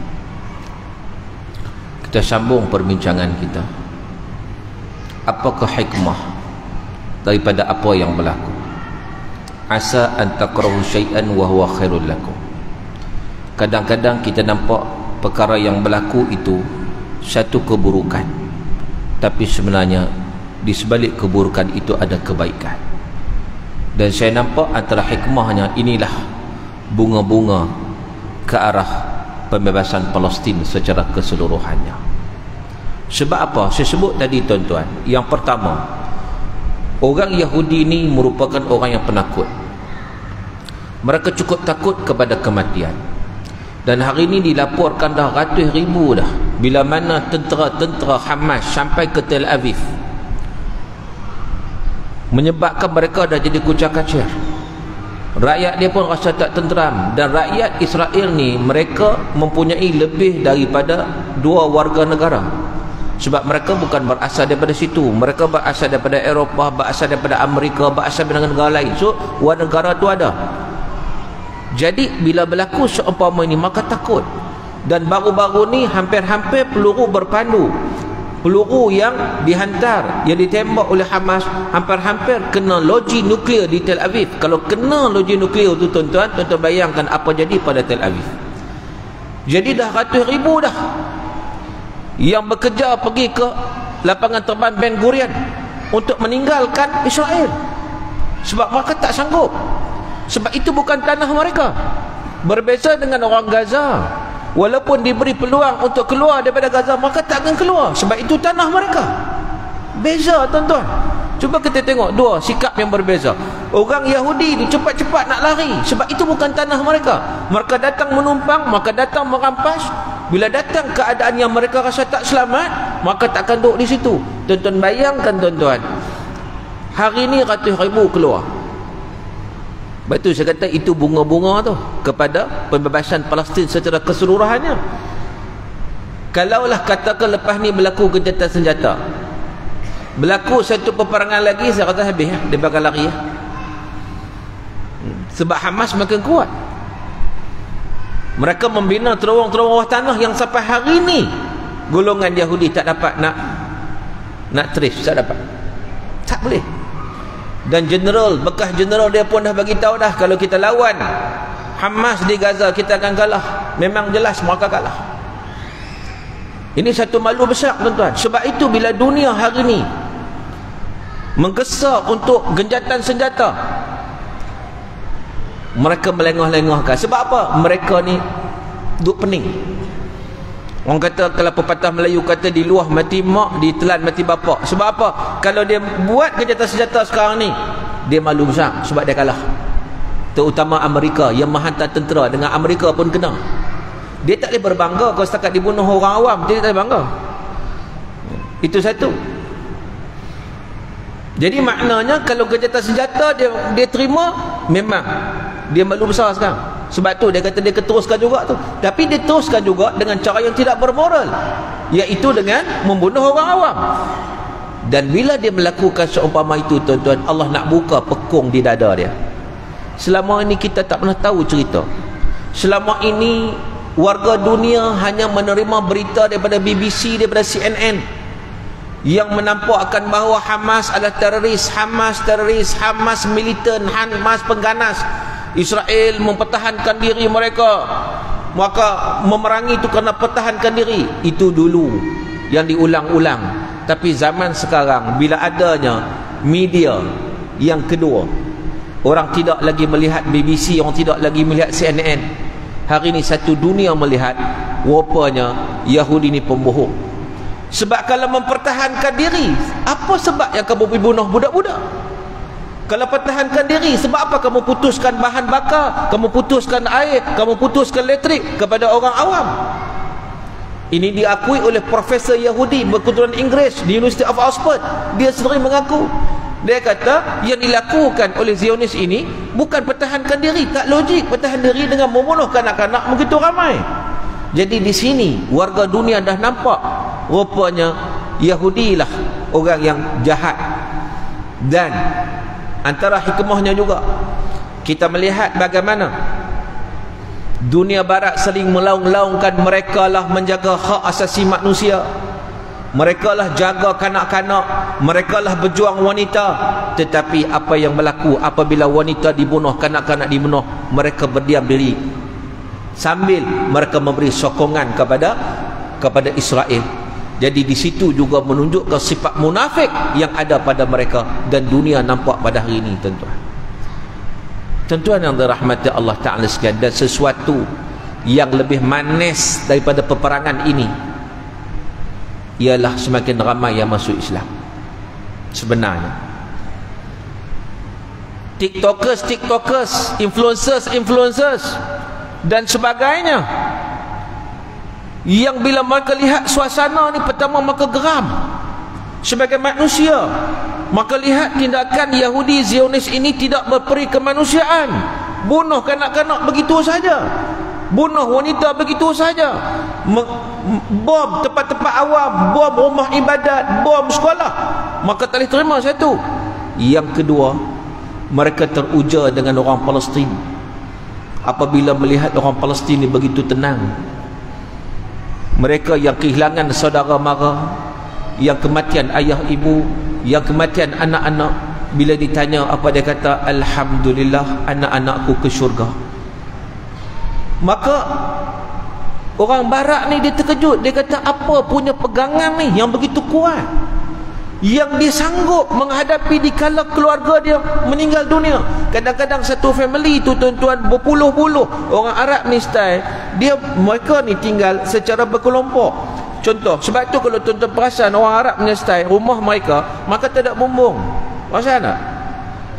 Kita sambung perbincangan kita. Apakah hikmah daripada apa yang berlaku? Asa an takrahu syai'an wa huwa khairul lakum. Kadang-kadang kita nampak perkara yang berlaku itu satu keburukan, tapi sebenarnya di sebalik keburukan itu ada kebaikan. Dan saya nampak antara hikmahnya inilah bunga-bunga ke arah pembebasan Palestin secara keseluruhannya. Sebab apa? Saya sebut tadi tuan-tuan. Yang pertama, orang Yahudi ini merupakan orang yang penakut. Mereka cukup takut kepada kematian. Dan hari ini dilaporkan dah ratus ribu dah bila mana tentera-tentera Hamas sampai ke Tel Aviv, menyebabkan mereka dah jadi kucak-kacir. Rakyat dia pun rasa tak tenteram. Dan rakyat Israel ni, mereka mempunyai lebih daripada 2 warga negara. Sebab mereka bukan berasal daripada situ, mereka berasal daripada Eropah, berasal daripada Amerika, berasal daripada negara lain. So warga negara tu ada. Jadi bila berlaku seumpama ini, maka takut. Dan baru-baru ni hampir-hampir peluru berpandu, peluru yang dihantar, yang ditembak oleh Hamas, hampir-hampir kena loji nuklear di Tel Aviv. Kalau kena loji nuklear tu tuan-tuan bayangkan apa jadi pada Tel Aviv. Jadi dah ratus ribu dah yang bekerja pergi ke lapangan terbang Ben Gurion untuk meninggalkan Israel, sebab mereka tak sanggup. Sebab itu bukan tanah mereka. Berbeza dengan orang Gaza, walaupun diberi peluang untuk keluar daripada Gaza, mereka tak akan keluar, sebab itu tanah mereka. Beza tuan-tuan. Cuba kita tengok dua sikap yang berbeza. Orang Yahudi ni cepat-cepat nak lari, sebab itu bukan tanah mereka. Mereka datang menumpang, mereka datang merampas. Bila datang keadaan yang mereka rasa tak selamat, maka tak akan duduk di situ. Tuan-tuan bayangkan tuan-tuan, hari ni ratus ribu keluar. Sebab itu saya kata itu bunga-bunga tu kepada pembebasan Palestin secara keseluruhannya. Kalaulah katakan lepas ni berlaku gencatan senjata, berlaku satu peperangan lagi, saya kata habis dia bakal lari. Sebab Hamas makin kuat. Mereka membina terowong-terowong bawah tanah yang sampai hari ni golongan Yahudi tak dapat nak trace, tak dapat. Tak boleh. Dan general, bekas general dia pun dah bagi tahu dah, kalau kita lawan Hamas di Gaza kita akan kalah. Memang jelas mereka kalah. Ini satu malu besar tuan-tuan. Sebab itu bila dunia hari ni menggesa untuk gencatan senjata, mereka melengah-lengahkan. Sebab apa? Mereka ni duk pening. Orang kata, kalau pepatah Melayu kata, di luah mati mak, di telan mati bapak. Sebab apa? Kalau dia buat gencatan senjata sekarang ni, dia malu besar sebab dia kalah. Terutama Amerika yang menghantar tentera, dengan Amerika pun kena. Dia tak boleh berbangga kalau setakat dibunuh orang awam, dia tak boleh bangga. Itu satu. Jadi maknanya kalau gencatan senjata dia terima, memang dia malu besar sekarang. Sebab tu dia kata dia teruskan juga tu. Tapi dia teruskan juga dengan cara yang tidak bermoral, iaitu dengan membunuh orang awam. Dan bila dia melakukan seumpama itu tuan-tuan, Allah nak buka pekung di dada dia. Selama ini kita tak pernah tahu cerita. Selama ini warga dunia hanya menerima berita daripada BBC, daripada CNN, yang menampakkan bahawa Hamas adalah teroris, Hamas teroris, Hamas militan, Hamas pengganas. Israel mempertahankan diri mereka, maka memerangi itu kerana pertahankan diri. Itu dulu yang diulang-ulang. Tapi zaman sekarang, bila adanya media yang kedua, orang tidak lagi melihat BBC, orang tidak lagi melihat CNN. Hari ini satu dunia melihat, rupanya Yahudi ni pembohong. Sebab kalau mempertahankan diri, apa sebab yang kamu pergi bunuh budak-budak? Kalau pertahankan diri, sebab apa kamu putuskan bahan bakar, kamu putuskan air, kamu putuskan elektrik kepada orang awam? Ini diakui oleh Profesor Yahudi berketurunan Inggeris di University of Oxford. Dia sendiri mengaku. Dia kata yang dilakukan oleh Zionis ini bukan pertahankan diri, tak logik pertahan diri dengan membunuh kanak-kanak begitu ramai. Jadi di sini warga dunia dah nampak, rupanya Yahudi lah orang yang jahat. Dan antara hikmahnya juga, kita melihat bagaimana dunia barat saling melaung-laungkan mereka lah menjaga hak asasi manusia, mereka lah jaga kanak-kanak, mereka lah berjuang wanita. Tetapi apa yang berlaku apabila wanita dibunuh, kanak-kanak dibunuh, mereka berdiam diri sambil mereka memberi sokongan kepada Israel. Jadi di situ juga menunjukkan sifat munafik yang ada pada mereka, dan dunia nampak pada hari ini tuan-tuan. Tuan-tuan yang dirahmati Allah Ta'ala sekalian, dan sesuatu yang lebih manis daripada peperangan ini ialah semakin ramai yang masuk Islam. Sebenarnya TikTokers, influencers dan sebagainya yang bila mereka lihat suasana ni, pertama mereka geram sebagai manusia. Maka lihat tindakan Yahudi Zionis ini tidak berperi kemanusiaan. Bunuh kanak-kanak begitu saja, bunuh wanita begitu saja, bom tempat-tempat awam, bom rumah ibadat, bom sekolah. Maka tak boleh terima satu. Yang kedua, mereka teruja dengan orang Palestin. Apabila melihat orang Palestin ini begitu tenang, mereka yang kehilangan saudara mara, yang kematian ayah ibu, yang kematian anak-anak, bila ditanya apa dia kata? Alhamdulillah, anak-anakku ke syurga. Maka orang barat ni dia terkejut. Dia kata, apa punya pegangan ni yang begitu kuat, yang dia sanggup menghadapi di kala keluarga dia meninggal dunia. Kadang-kadang satu family tu tuan-tuan berpuluh-puluh orang Arab ni style dia, mereka ni tinggal secara berkelompok. Contoh, sebab tu kalau tuan-tuan perasan orang Arab punya style rumah mereka, maka tak ada bumbung. Perasan tak?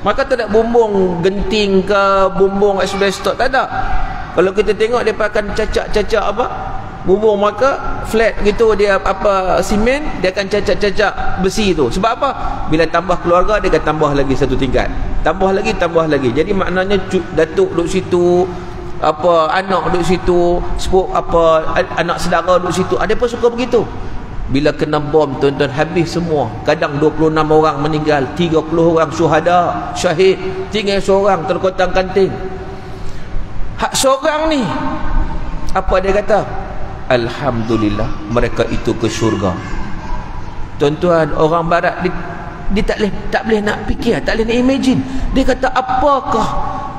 Maka tak ada bumbung genting ke bumbung asbestos, tak ada. Kalau kita tengok dia akan cacak-cacak apa? Bumbung mereka flat gitu, dia apa simen, dia akan cacak-cacak besi tu. Sebab apa? Bila tambah keluarga dia akan tambah lagi satu tingkat. Tambah lagi. Jadi maknanya datuk duduk situ, apa anak duduk situ, sepupu apa anak saudara duduk situ. Ada pun suka begitu. Bila kena bom tuan-tuan habis semua. Kadang 26 orang meninggal, 30 orang syuhada, syahid, tinggal seorang terkotang-kanting. Hak seorang ni apa dia kata? Alhamdulillah, mereka itu ke syurga. Tuan-tuan, orang barat dia tak boleh nak fikir, tak boleh nak imagine. Dia kata, apakah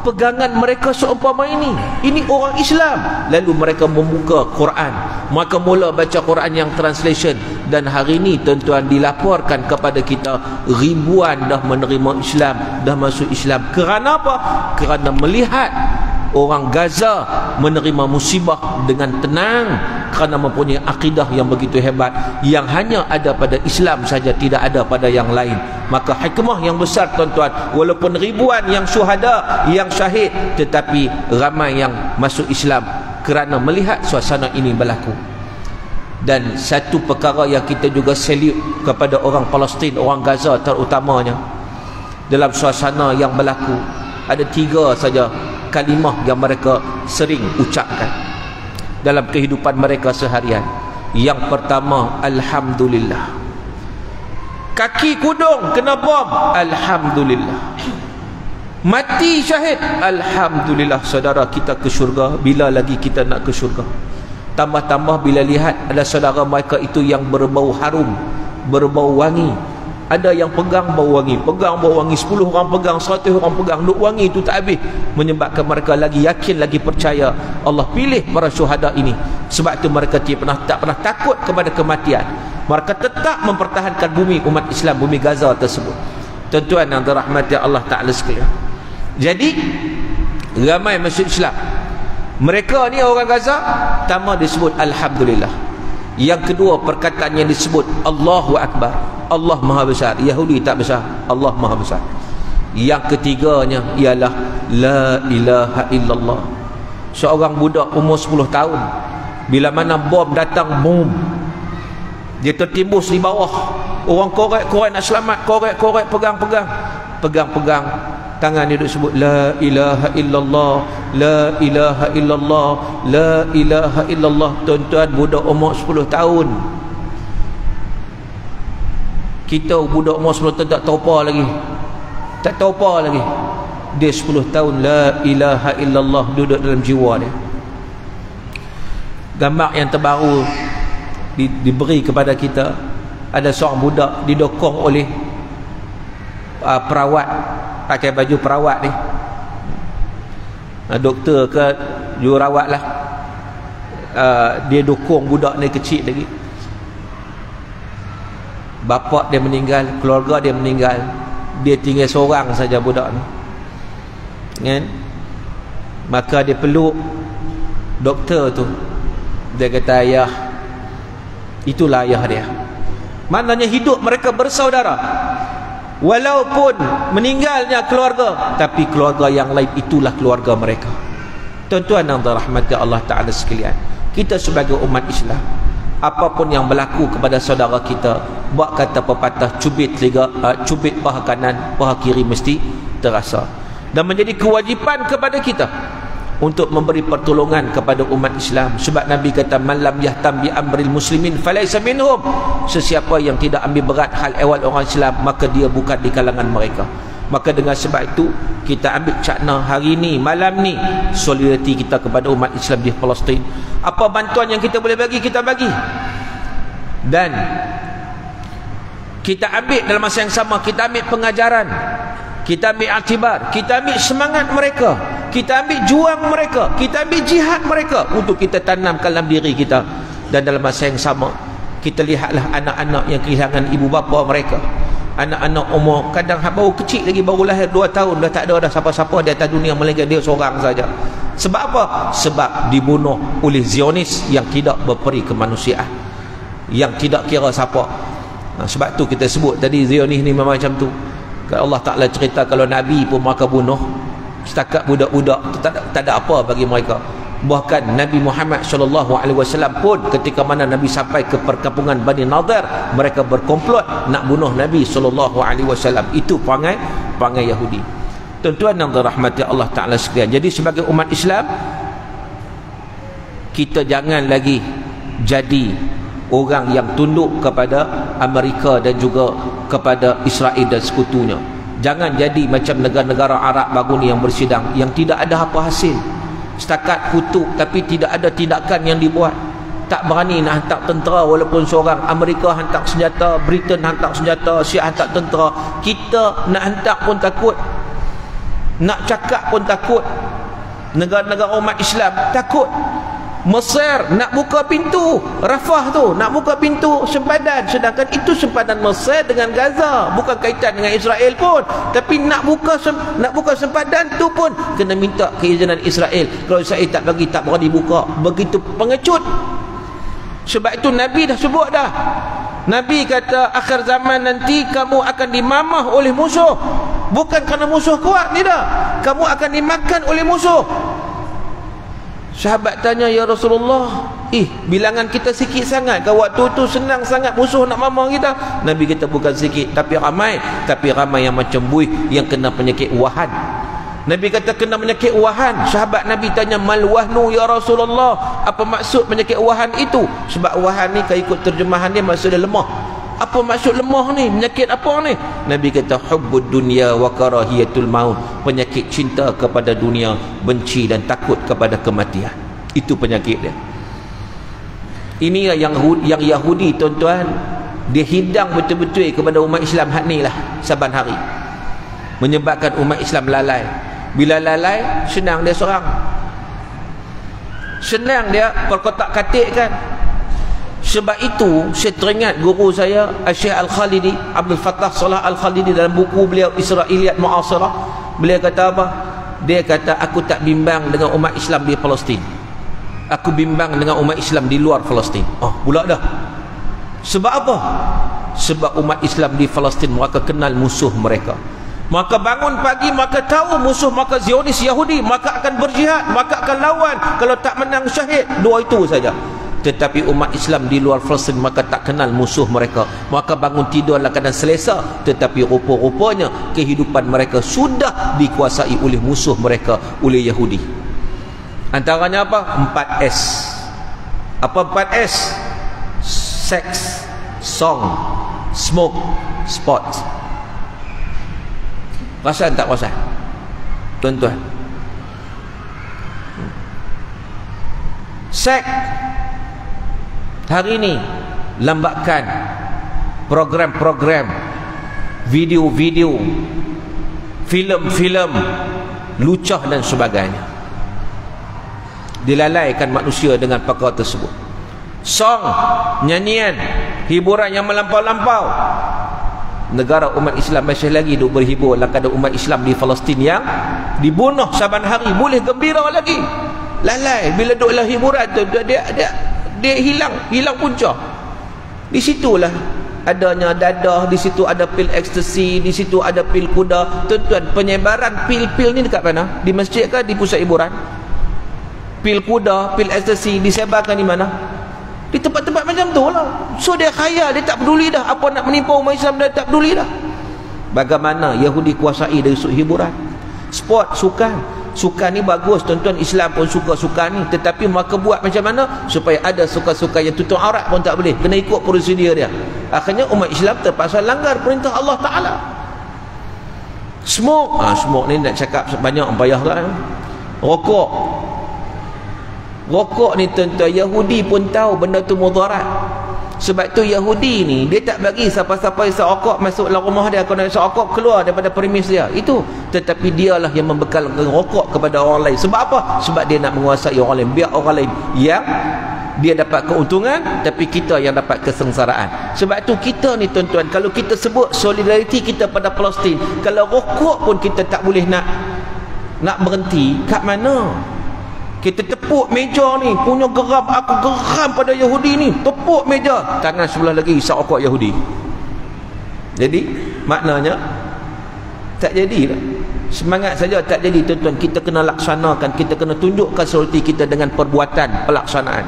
pegangan mereka seumpama ini? Ini orang Islam. Lalu mereka membuka Quran, mereka mula baca Quran yang translation. Dan hari ini tuan-tuan dilaporkan kepada kita, ribuan dah menerima Islam, dah masuk Islam. Kerana apa? Kerana melihat orang Gaza menerima musibah dengan tenang, kerana mempunyai akidah yang begitu hebat, yang hanya ada pada Islam saja, tidak ada pada yang lain. Maka hikmah yang besar tuan-tuan, walaupun ribuan yang syuhada, yang syahid, tetapi ramai yang masuk Islam kerana melihat suasana ini berlaku. Dan satu perkara yang kita juga salute kepada orang Palestin, orang Gaza terutamanya, dalam suasana yang berlaku, ada 3 saja kalimah yang mereka sering ucapkan dalam kehidupan mereka seharian. Yang pertama, Alhamdulillah. Kaki kudung kena bom, Alhamdulillah. Mati syahid, Alhamdulillah, saudara kita ke syurga. Bila lagi kita nak ke syurga? Tambah-tambah bila lihat ada saudara mereka itu yang berbau harum, berbau wangi. Ada yang pegang bau wangi, 10 orang pegang, 100 orang pegang, duk wangi itu tak habis. Menyebabkan mereka lagi yakin, lagi percaya Allah pilih para syuhada ini. Sebab itu mereka tak pernah takut kepada kematian. Mereka tetap mempertahankan bumi umat Islam, bumi Gaza tersebut. Tuan-tuan yang dirahmati Allah Ta'ala sekalian, jadi ramai masuk Islam. Mereka ni orang Gaza, pertama disebut Alhamdulillah. Yang kedua, perkataan yang disebut Allahu Akbar, Allah Maha Besar. Yahudi tak besar, Allah Maha Besar. Yang ketiganya ialah La ilaha illallah. Seorang budak umur 10 tahun, bila mana bom datang, boom, dia tertimbus di bawah. Orang korek nak selamat, korek pegang tangan dia duk sebut La ilaha illallah, La ilaha illallah, La ilaha illallah. Tuan-tuan, budak umur 10 tahun. Kita budak umur 10 tahun tak tahu apa lagi. Dia 10 tahun, La ilaha illallah duduk dalam jiwa dia. Gambar yang terbaru diberi kepada kita, ada seorang budak didokong oleh perawat, pakai baju perawat ni, doktor ke jururawat lah. Dia dukung budak ni kecil lagi. Bapa dia meninggal, keluarga dia meninggal, dia tinggal seorang saja budak ni kan? Maka dia peluk doktor tu. Dia kata, ayah, itulah ayah dia. Maknanya hidup mereka bersaudara. Walaupun meninggalnya keluarga, tapi keluarga yang lain itulah keluarga mereka. Tuan-tuan yang dirahmati Allah Ta'ala sekalian, Kita sebagai umat Islam, apapun yang berlaku kepada saudara kita, buat kata pepatah, cubit paha kanan, paha kiri mesti terasa. Dan menjadi kewajipan kepada kita untuk memberi pertolongan kepada umat Islam. Sebab Nabi kata, man lam yahtam bi amril muslimin falaysa minhum. Sesiapa yang tidak ambil berat hal ehwal orang Islam, maka dia bukan di kalangan mereka. Maka dengan sebab itu, kita ambil cakna hari ni, malam ni, solidariti kita kepada umat Islam di Palestin. Apa bantuan yang kita boleh bagi, kita bagi. Dan kita ambil dalam masa yang sama, kita ambil pengajaran, kita ambil aktibar, kita ambil semangat mereka, kita ambil juang mereka, kita ambil jihad mereka untuk kita tanamkan dalam diri kita. Dan dalam masa yang sama, kita lihatlah anak-anak yang kehilangan ibu bapa mereka. Anak-anak umur kadang baru kecil lagi, baru lahir 2 tahun, dah tak ada dah siapa-siapa di atas dunia melainkan dia seorang saja. Sebab apa? Sebab dibunuh oleh Zionis yang tidak berperi kemanusiaan, yang tidak kira siapa. Sebab tu kita sebut tadi, Zionis ni memang macam tu. Kalau Allah Ta'ala cerita, kalau Nabi pun mereka bunuh, setakat budak-budak tak ada apa bagi mereka. Bahkan Nabi Muhammad SAW pun ketika mana Nabi sampai ke perkampungan Bani Nadir, mereka berkomplot nak bunuh Nabi SAW. Itu perangai Yahudi. Tuan-tuan yang dirahmati Allah Ta'ala sekalian, jadi sebagai umat Islam, kita jangan lagi jadi orang yang tunduk kepada Amerika dan juga kepada Israel dan sekutunya. Jangan jadi macam negara-negara Arab baru ni yang bersidang, yang tidak ada apa hasil, setakat kutuk tapi tidak ada tindakan yang dibuat. Tak berani nak hantar tentera walaupun seorang. Amerika hantar senjata, Britain hantar senjata, Syria hantar tentera. Kita nak hantar pun takut, nak cakap pun takut. Negara-negara umat Islam takut. Mesir nak buka pintu Rafah tu, nak buka pintu sempadan, sedangkan itu sempadan Mesir dengan Gaza, bukan kaitan dengan Israel pun. Tapi nak buka sempadan tu pun kena minta keizinan Israel. Kalau Israel tak bagi, tak berani buka. Begitu pengecut. Sebab itu Nabi dah sebut dah. Nabi kata akhir zaman nanti kamu akan dimamah oleh musuh. Bukan kerana musuh kuat, tidak. Kamu akan dimakan oleh musuh. Sahabat tanya, ya Rasulullah, bilangan kita sikit sangat ke? Waktu tu senang sangat musuh nak mamah kita. Nabi kata bukan sikit, tapi ramai. Tapi ramai yang macam buih yang kena penyakit wahan. Nabi kata kena penyakit wahan. Sahabat Nabi tanya, mal wahnu ya Rasulullah, apa maksud penyakit wahan itu? Sebab wahan ni kalau ikut terjemahan dia maksudnya lemah. Apa maksud lemah ni? Penyakit apa ni? Nabi kata hubbud dunya wa karahiyatul maut. Penyakit cinta kepada dunia, benci dan takut kepada kematian. Itu penyakit dia. Ini yang Yahudi, tuan-tuan, dia hidang betul-betul kepada umat Islam hak ni lah saban hari, menyebabkan umat Islam lalai. Bila lalai, senang dia serang, senang dia perkotak-katik kan. Sebab itu saya teringat guru saya Syekh Al-Khalidi, Abdul Fattah Salah Al-Khalidi, dalam buku beliau Israiliyat Mu'asirah, beliau kata apa? Dia kata, aku tak bimbang dengan umat Islam di Palestin, aku bimbang dengan umat Islam di luar Palestin. Pula dah. Sebab apa? Sebab umat Islam di Palestin mereka kenal musuh mereka. Maka bangun pagi, maka tahu musuh, maka Zionis Yahudi, maka akan berjihad, maka akan lawan. Kalau tak menang syahid. Dua itu saja. Tetapi umat Islam di luar Palestin maka tak kenal musuh mereka. Maka bangun tidur dalam keadaan selesa, tetapi rupa-rupanya kehidupan mereka sudah dikuasai oleh musuh mereka, oleh Yahudi. Antaranya apa? 4S. Apa 4S? Sex, song, smoke, sport. Perasan tak perasan? Tuan-tuan, seks hari ini lambakan program-program, video-video, filem-filem lucah dan sebagainya. Dilalaikan manusia dengan perkara tersebut. Song, nyanyian, hiburan yang melampau-lampau. Negara umat Islam masih lagi duk berhibur dalam keadaan umat Islam di Palestin yang dibunuh saban hari, boleh gembira lagi. Lalai bila duk dalam hiburan tu, dia hilang punca. Di situlah adanya dadah, di situ ada pil ekstasi, di situ ada pil kuda. Tuan-tuan, penyebaran pil-pil ni dekat mana? Di masjid ke di pusat hiburan? pil kuda, pil ekstasi disebarkan di mana? Di tempat-tempat macam tu lah. So dia khayal, dia tak peduli dah apa nak menimpa umat Islam, dia tak peduli dah. Bagaimana Yahudi kuasai dari sudut hiburan, sport, sukan ni bagus, tuan-tuan Islam pun suka sukan ni, tetapi mereka buat macam mana supaya ada sukan-sukan yang tutup aurat pun tak boleh, kena ikut prosedur dia. Akhirnya umat Islam terpaksa langgar perintah Allah Ta'ala. Smoke ni nak cakap banyak payah kan. Rokok ni tuan-tuan, Yahudi pun tahu benda tu mudarat. Sebab tu Yahudi ni dia tak bagi siapa-siapa isap rokok masuk dalam rumah dia. Kalau isap rokok keluar daripada premis dia itu. Tetapi dialah yang membekalkan rokok kepada orang lain. Sebab apa? Sebab dia nak menguasai orang lain. Biar orang lain yang dia dapat keuntungan, tapi kita yang dapat kesengsaraan. Sebab tu kita ni tuan-tuan, kalau kita sebut solidariti kita pada Palestin, kalau rokok pun kita tak boleh nak berhenti, kat mana? Kita tepuk meja ni, punya geram, aku geram pada Yahudi ni, tepuk meja, tangan sebelah lagi isap rokok Yahudi. Jadi maknanya tak jadi lah. Semangat saja tak jadi tuan-tuan. Kita kena laksanakan, kita kena tunjukkan solidariti kita dengan perbuatan, pelaksanaan.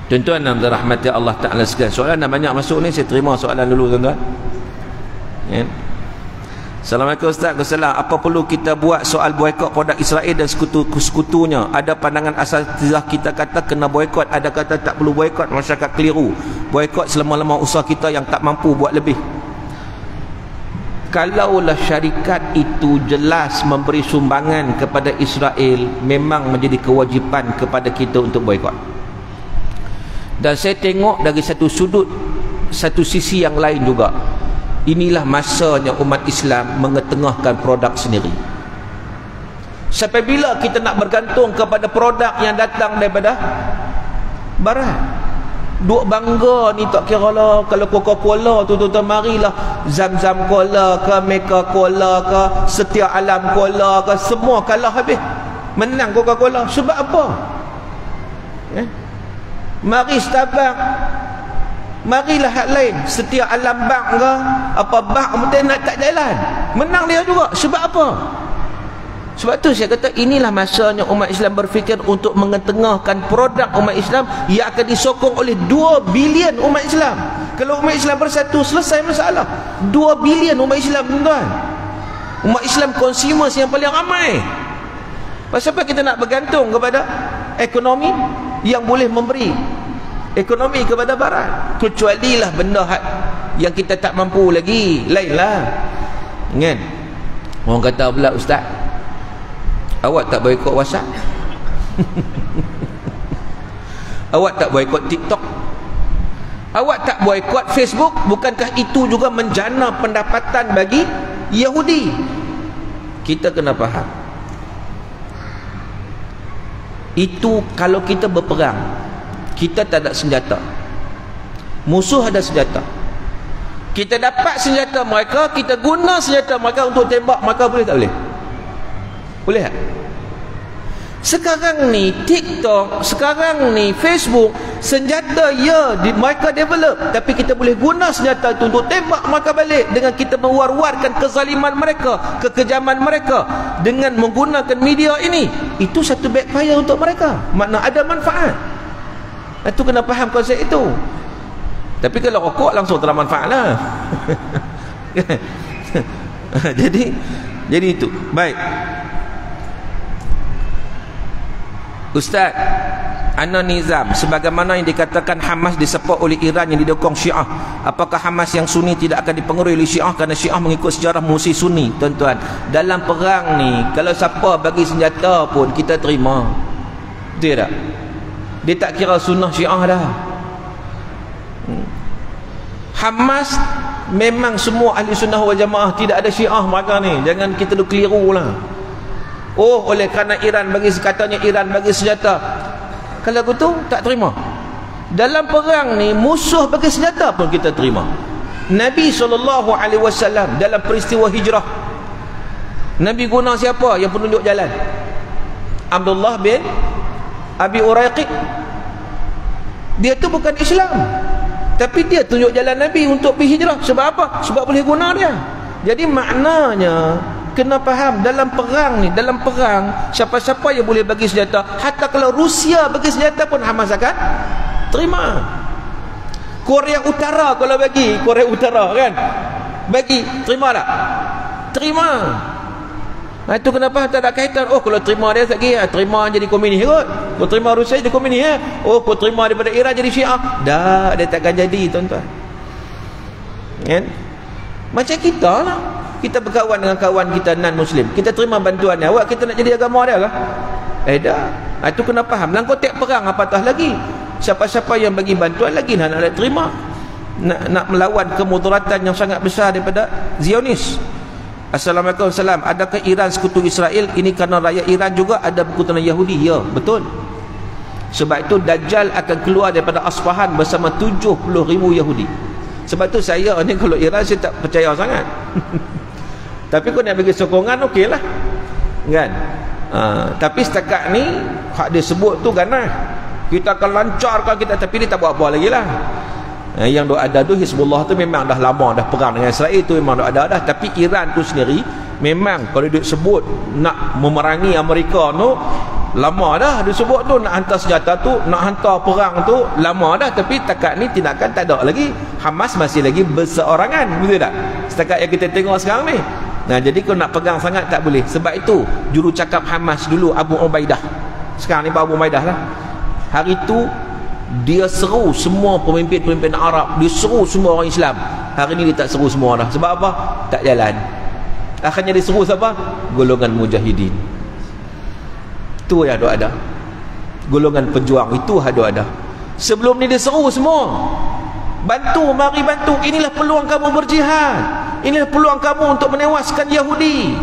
Tuan-tuan yang dirahmati Allah Ta'ala sekalian, soalan dah banyak masuk ni, saya terima soalan dulu tuan-tuan. Ya. Assalamualaikum Ustaz. Assalamualaikum. Apa perlu kita buat soal boikot produk Israel dan sekutu-sekutunya? Ada pandangan asatizah kita kata kena boikot, ada kata tak perlu boikot, masyarakat keliru. Boikot selama-lama usaha kita yang tak mampu buat lebih. Kalaulah syarikat itu jelas memberi sumbangan kepada Israel, memang menjadi kewajipan kepada kita untuk boikot. Dan saya tengok dari satu sudut, satu sisi yang lain juga, inilah masanya umat Islam mengetengahkan produk sendiri. Sampai bila kita nak bergantung kepada produk yang datang daripada barat? Duk bangga ni tak kira lah. Kalau Coca-Cola tu tuan-tuan, marilah Zam-Zam Cola ke, Mega Cola ke, Setia Alam Cola ke, semua kalah habis. Menang Coca-Cola. Sebab apa? Mari Starbucks, marilah hak lain, Setia Alam Bank ke, apa bank mesti nak tak jalan, menang dia juga. Sebab apa? Sebab tu saya kata inilah masanya umat Islam berfikir untuk mengetengahkan produk umat Islam yang akan disokong oleh 2 bilion umat Islam. Kalau umat Islam bersatu, selesai masalah. 2 bilion umat Islam tuan-tuan. Umat Islam consumers yang paling ramai. Pasal apa kita nak bergantung kepada ekonomi yang boleh memberi ekonomi kepada barat? Kecualilah benda yang kita tak mampu lagi, lainlah. Kan? Orang kata pula, Ustaz, awak tak boikot WhatsApp? Awak tak boikot TikTok? Awak tak boikot Facebook? Bukankah itu juga menjana pendapatan bagi Yahudi? Kita kena faham, itu kalau kita berperang, kita tak ada senjata, musuh ada senjata. Kita dapat senjata mereka, kita guna senjata mereka untuk tembak mereka, boleh tak boleh? Boleh tak? Sekarang ni TikTok, sekarang ni Facebook, senjata mereka develop, tapi kita boleh guna senjata itu untuk tembak mereka balik dengan kita mewar-warkan kezaliman mereka, kekejaman mereka dengan menggunakan media ini. Itu satu backfire untuk mereka, makna ada manfaat. Itu kena faham konsep itu. Tapi kalau rokok langsung tak ada manfaat lah. jadi itu. Baik Ustaz, ana nizam sebagaimana yang dikatakan Hamas disupport oleh Iran yang didukung Syiah, apakah Hamas yang Sunni tidak akan dipengaruhi oleh Syiah kerana Syiah mengikut sejarah musuh Sunni? Tuan-tuan, dalam perang ni kalau siapa bagi senjata pun kita terima. Betul tak? Dia tak kira sunnah Syiah dah. Hamas memang semua ahli sunnah wal jamaah, tidak ada Syiah mereka ni. Jangan kita keliru lah. Oh, oleh kerana Iran bagi, katanya Iran bagi senjata, kalau begitu tak terima. Dalam perang ni musuh bagi senjata pun kita terima. Nabi SAW dalam peristiwa hijrah, Nabi guna siapa yang penunjuk jalan? Abdullah bin Abi Uraiqid. Dia tu bukan Islam, tapi dia tunjuk jalan Nabi untuk pergi hijrah. Sebab apa? Sebab boleh guna dia. Jadi maknanya kena faham, dalam perang ni, dalam perang siapa-siapa yang boleh bagi senjata, hatta kalau Rusia bagi senjata pun Hamas akan terima. Korea Utara kalau bagi, Korea Utara kan bagi, terima tak? Terima. Nah, itu kenapa tak ada kaitan. Oh, kalau terima dia tak kira, terima jadi komunis kot. Kalau terima Rusia jadi komunis ya. Oh, kalau terima daripada Iran jadi Syiah. Dah, dia takkan jadi, tuan-tuan. Kan? Macam kita lah. Kita berkawan dengan kawan kita non-Muslim. Kita terima bantuan dia. Awak kita nak jadi agama dia kah? Dah. Nah, itu kena faham. Dalam konteks perang apatah lagi. Siapa-siapa yang bagi bantuan lagi nak terima. Nak melawan kemudaratan yang sangat besar daripada Zionis. Assalamualaikum salam. Adakah Iran sekutu Israel? Ini kerana rakyat Iran juga ada berkutangan Yahudi. Ya, betul. Sebab itu Dajjal akan keluar daripada Asfahan bersama 70,000 Yahudi. Sebab tu saya ni kalau Iran saya tak percaya sangat. Tapi kau nak bagi sokongan okeylah. Kan? Tapi setakat ni hak dia sebut tu ganas. Kita akan lancarkan kita, tapi dia tak buat apa lagi lah. Yang dok ada tu Hizbullah tu memang dah lama dah perang dengan Israel tu, memang dok ada dah. Tapi Iran tu sendiri memang kalau dia sebut nak memerangi Amerika tu lama dah. Dia sebut tu nak hantar senjata tu, nak hantar perang tu lama dah. Tapi takat ni tindakan tak ada lagi. Hamas masih lagi berseorangan, betul tak? Setakat yang kita tengok sekarang ni. Nah, jadi kau nak pegang sangat tak boleh. Sebab itu juru cakap Hamas dulu Abu Ubaidah, sekarang ni Abu Ubaidah lah, hari tu dia seru semua pemimpin-pemimpin Arab, dia seru semua orang Islam. Hari ni dia tak seru semua dah. Sebab apa? Tak jalan. Akhirnya dia seru siapa? Golongan mujahidin. Itu yang ada. Golongan pejuang itu ada. Sebelum ni dia seru semua. Bantu, mari bantu. Inilah peluang kamu berjihad. Inilah peluang kamu untuk menewaskan Yahudi.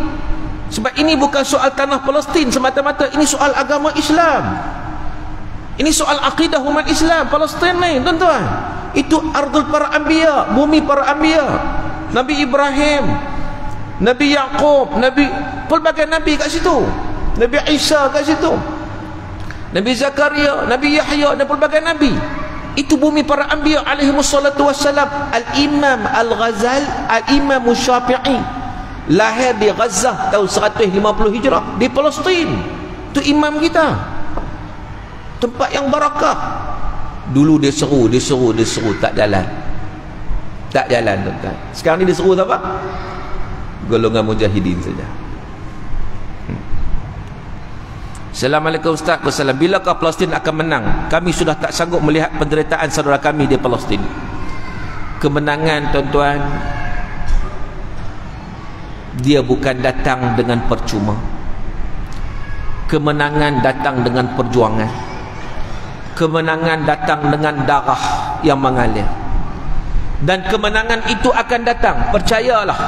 Sebab ini bukan soal tanah Palestin semata-mata, ini soal agama Islam. Ini soal akidah umat Islam Palestin ni, tuan-tuan. Itu ardul para anbiya, bumi para anbiya. Nabi Ibrahim, Nabi Yaqub, pelbagai nabi kat situ. Nabi Isa kat situ. Nabi Zakaria, Nabi Yahya dan pelbagai nabi. Itu bumi para anbiya alaihi wassalatu wassalam. Al-Imam Al-Ghazal, Al-Imam Syafi'i lahir di Gaza tahun 150 Hijrah di Palestin. Itu imam kita. Tempat yang barakah. Dulu dia seru, tak jalan. Tak jalan, tuan-tuan. Sekarang ni dia seru apa? Golongan mujahidin saja. Assalamualaikum Ustaz. Wassalam. Bilakah Palestin akan menang? Kami sudah tak sanggup melihat penderitaan saudara kami di Palestin. Kemenangan, tuan-tuan, dia bukan datang dengan percuma. Kemenangan datang dengan perjuangan. Kemenangan datang dengan darah yang mengalir. Dan kemenangan itu akan datang, percayalah.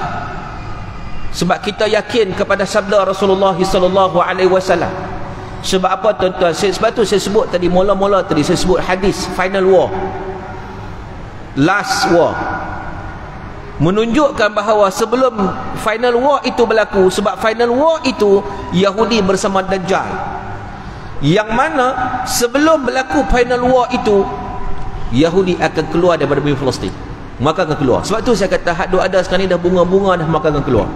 Sebab kita yakin kepada sabda Rasulullah sallallahu alaihi wasallam. Sebab apa, tuan-tuan? Sebab tu saya sebut tadi, mula-mula tadi saya sebut hadis final war, last war, menunjukkan bahawa sebelum final war itu berlaku, sebab final war itu Yahudi bersama Dajjal, yang mana sebelum berlaku final war itu Yahudi akan keluar daripada bumi Palestin. Maka akan keluar. Sebab tu saya kata hak ada sekarang ni dah bunga-bunga dah, maka akan keluar.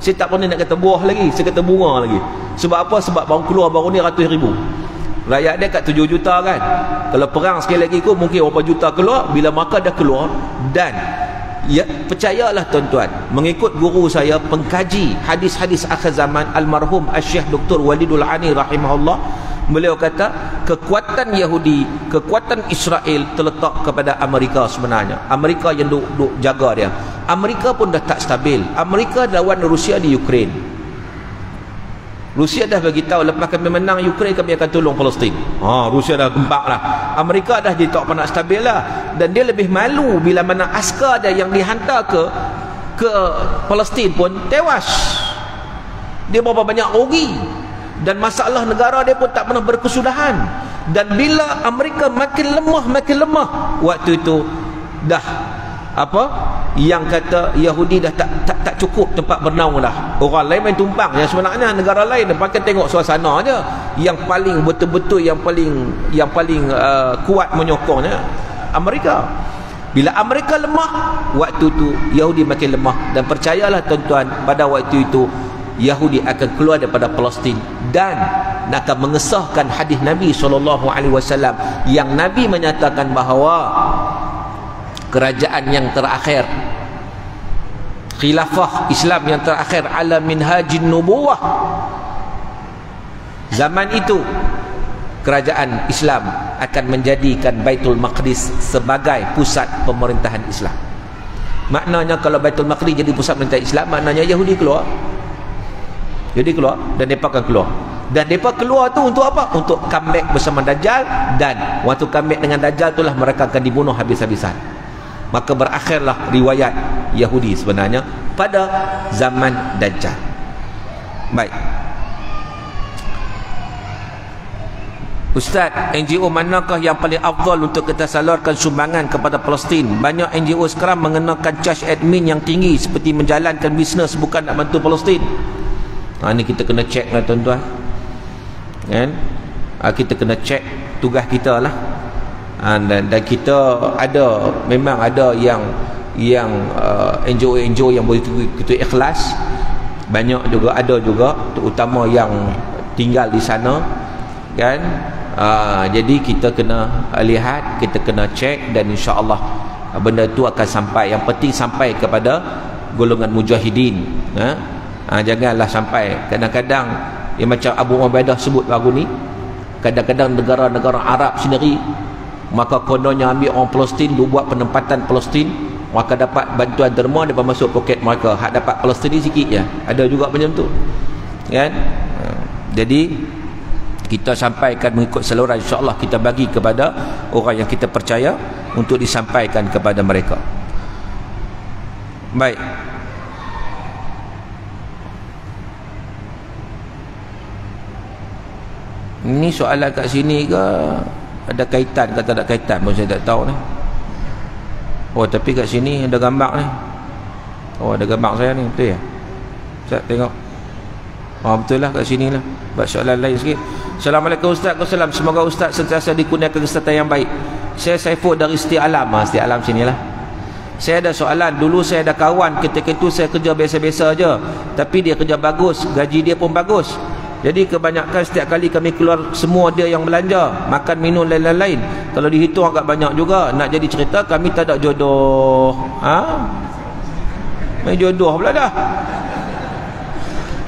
Saya tak pernah nak kata buah lagi, saya kata bunga lagi. Sebab apa? Sebab baru keluar baru ni ratus ribu. Rakyat dia kat 7 juta kan. Kalau perang sekali lagi kot mungkin berapa juta keluar. Bila maka dah keluar. Dan ya, percayalah tuan-tuan, mengikut guru saya pengkaji hadis-hadis akhir zaman almarhum Syekh Dr. Walidul Ani rahimahullah, beliau kata kekuatan Yahudi, kekuatan Israel terletak kepada Amerika sebenarnya. Amerika yang duk jaga dia. Amerika pun dah tak stabil. Amerika lawan Rusia di Ukraine. Rusia dah bagi tahu lepas kami menang Ukraine kami akan tolong Palestin. Rusia dah gempak lah. Amerika dah dia tak pernah stabil lah. Dan dia lebih malu bila mana askar dia yang dihantar ke Palestin pun tewas. Dia berapa banyak rugi. Dan masalah negara dia pun tak pernah berkesudahan. Dan bila Amerika makin lemah, waktu itu dah yang kata Yahudi dah tak cukup tempat bernaung dah. Orang lain main tumpang. Yang sebenarnya negara lain dia pakai tengok suasana aja. Yang paling betul-betul yang paling kuat menyokongnya Amerika. Bila Amerika lemah, waktu itu Yahudi makin lemah. Dan percayalah tuan-tuan, pada waktu itu Yahudi akan keluar daripada Palestin dan akan mengesahkan hadis Nabi SAW yang Nabi menyatakan bahawa kerajaan yang terakhir, khilafah Islam yang terakhir ala minhajin nubuwah, zaman itu kerajaan Islam akan menjadikan Baitul Maqdis sebagai pusat pemerintahan Islam. Maknanya kalau Baitul Maqdis jadi pusat pemerintahan Islam, maknanya Yahudi keluar. Jadi keluar dan mereka akan keluar. Dan mereka keluar tu untuk apa? Untuk comeback bersama Dajjal, dan waktu comeback dengan Dajjal itulah mereka akan dibunuh habis-habisan. Maka berakhirlah riwayat Yahudi sebenarnya pada zaman Dajjal. Baik. Ustaz, NGO manakah yang paling afdal untuk kita salurkan sumbangan kepada Palestin? Banyak NGO sekarang mengenakan charge admin yang tinggi seperti menjalankan bisnes bukan nak bantu Palestin. Ini kita kena cek lah tuan-tuan, kan? Kita kena cek tugas kita lah. Dan kita ada, memang ada yang NGO yang begitu ikhlas. Banyak juga, ada juga, terutama yang tinggal di sana, kan? Jadi kita kena lihat, kita kena cek, dan insya-Allah benda tu akan sampai. Yang penting sampai kepada golongan mujahidin. Janganlah sampai kadang-kadang yang macam Abu Ubaidah sebut baru ni, kadang-kadang negara-negara Arab sendiri maka kononnya ambil orang Palestin, buat penempatan Palestin, maka dapat bantuan derma, dia masuk poket mereka. Hak dapat Palestin ni sikit je. Ada juga macam tu, kan? Jadi kita sampaikan mengikut saluran, insya-Allah kita bagi kepada orang yang kita percaya untuk disampaikan kepada mereka. Baik. Ini soalan kat sini ke ada kaitan ke tak ada kaitan pun saya tak tahu ni. Oh, tapi kat sini ada gambar ni. Oh, ada gambar saya ni, betul ya? Ustaz tengok. Oh, betul lah kat sini lah. Buat soalan lain sikit. Assalamualaikum Ustaz. Waalaikumsalam. Semoga Ustaz sentiasa dikurniakan kesihatan yang baik. Saya Saiful dari Siti Alam. Siti Alam sinilah. Saya ada soalan. Dulu saya ada kawan, ketika itu saya kerja biasa-biasa je, tapi dia kerja bagus, gaji dia pun bagus. Jadi kebanyakan setiap kali kami keluar, semua dia yang belanja, makan, minum, lain-lain. Kalau dihitung agak banyak juga. Nak jadi cerita, kami tak ada jodoh. Main jodoh pula dah.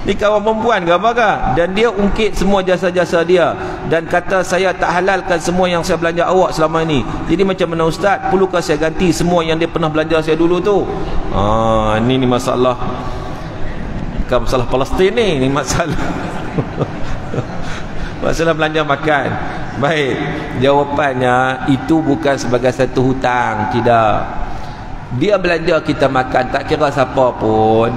Ni kawan perempuan ke apa ke? Dan dia ungkit semua jasa-jasa dia, dan kata saya tak halalkan semua yang saya belanja awak selama ini. Jadi macam mana Ustaz? Perlukah saya ganti semua yang dia pernah belanja saya dulu tu? Ni masalah. Bukan masalah Palestin ni. Ni masalah masalah belanja makan. Baik, jawapannya itu bukan sebagai satu hutang, tidak. Dia belanja kita makan, tak kira siapa pun,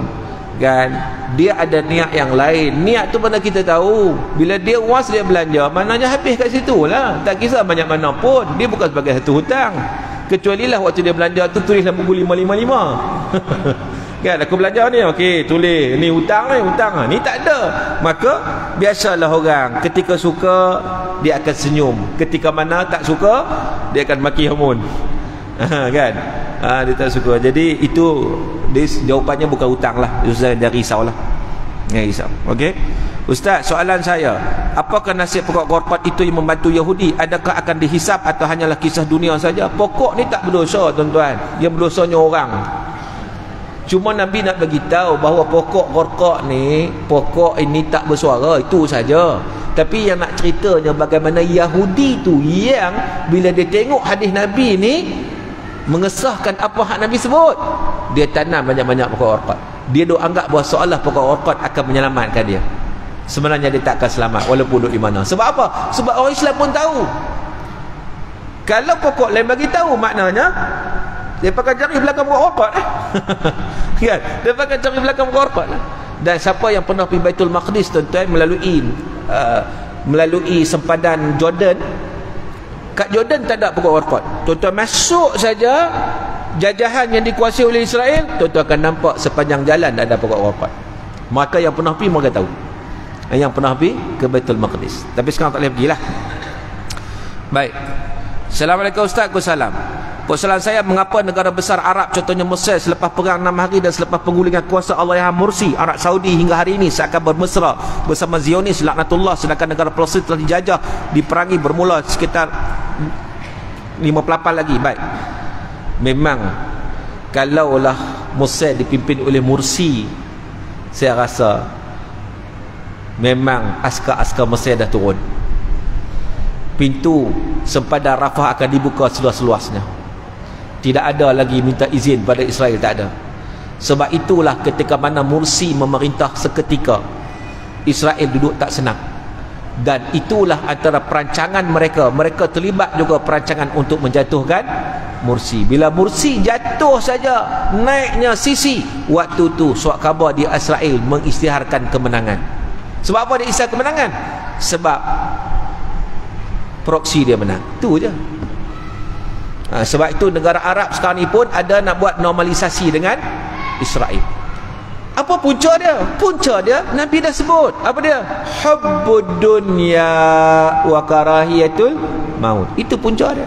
kan? Dia ada niat yang lain. Niat tu mana kita tahu. Bila dia was dia belanja, maknanya habis kat situ lah. Tak kisah banyak mana pun. Dia bukan sebagai satu hutang. Kecuali lah waktu dia belanja tu tulis dalam buku 555 kan, aku belanja ni, okey, tulis ni hutang ni, hutang ni tak ada. Maka biasalah orang ketika suka dia akan senyum, ketika mana tak suka dia akan maki hamun. Kan? Dia tak suka. Jadi itu jawapannya bukan hutang lah. Ustaz jangan risaulah. Jangan risau. Okey. Ustaz, soalan saya, apakah nasib pokok korpat itu yang membantu Yahudi? Adakah akan dihisap atau hanyalah kisah dunia saja? Pokok ni tak berdosa tuan-tuan. Yang berdosanya orang. Cuma Nabi nak bagi tahu bahawa pokok korkak ni, pokok ini tak bersuara, itu saja. Tapi yang nak ceritanya bagaimana Yahudi tu yang bila dia tengok hadis Nabi ni mengesahkan apa hak Nabi sebut, dia tanam banyak-banyak pokok korkak. Dia duk anggap bahawa seolah pokok korkak akan menyelamatkan dia. Sebenarnya dia tak akan selamat walaupun duduk di mana. Sebab apa? Sebab orang Islam pun tahu. Kalau pokok lain bagi tahu, maknanya dia pakai cari belakang pokok korpat. Kan? Dia pakai cari belakang pokok korpat. Dan siapa yang pernah pergi Baitul Maqdis tuan-tuan, melalui sempadan Jordan, kat Jordan tak ada pokok korpat. Tuan-tuan masuk saja jajahan yang dikuasai oleh Israel, tuan-tuan akan nampak sepanjang jalan tak ada pokok korpat. Maka yang pernah pergi mereka tahu. Yang pernah pergi ke Baitul Maqdis. Tapi sekarang tak boleh pergilah. Baik. Assalamualaikum Ustaz. Waalaikumsalam. Persoalan saya, mengapa negara besar Arab contohnya Mesir selepas perang 6 hari dan selepas penggulingan kuasa Allahyarham Mursi, Arab Saudi hingga hari ini seakan bermesra bersama Zionis laknatullah, sedangkan negara Palestin telah dijajah, diperangi bermula sekitar 58 lagi. Baik, memang kalaulah Mesir dipimpin oleh Mursi, saya rasa memang askar-askar Mesir dah turun. Pintu sempadan Rafah akan dibuka seluas-luasnya. Tidak ada lagi minta izin pada Israel, tak ada. Sebab itulah ketika mana Mursi memerintah seketika, Israel duduk tak senang. Dan itulah antara perancangan mereka. Mereka terlibat juga perancangan untuk menjatuhkan Mursi. Bila Mursi jatuh saja, naiknya Sisi, waktu tu surat khabar di Israel mengisytiharkan kemenangan. Sebab apa dia isytihar kemenangan? Sebab proksi dia menang. Itu je. Sebab itu negara Arab sekarang ni pun ada nak buat normalisasi dengan Israel. Apa punca dia? Punca dia Nabi dah sebut. Apa dia? Hubbud dunya wa karahiyatul maut. Itu punca dia.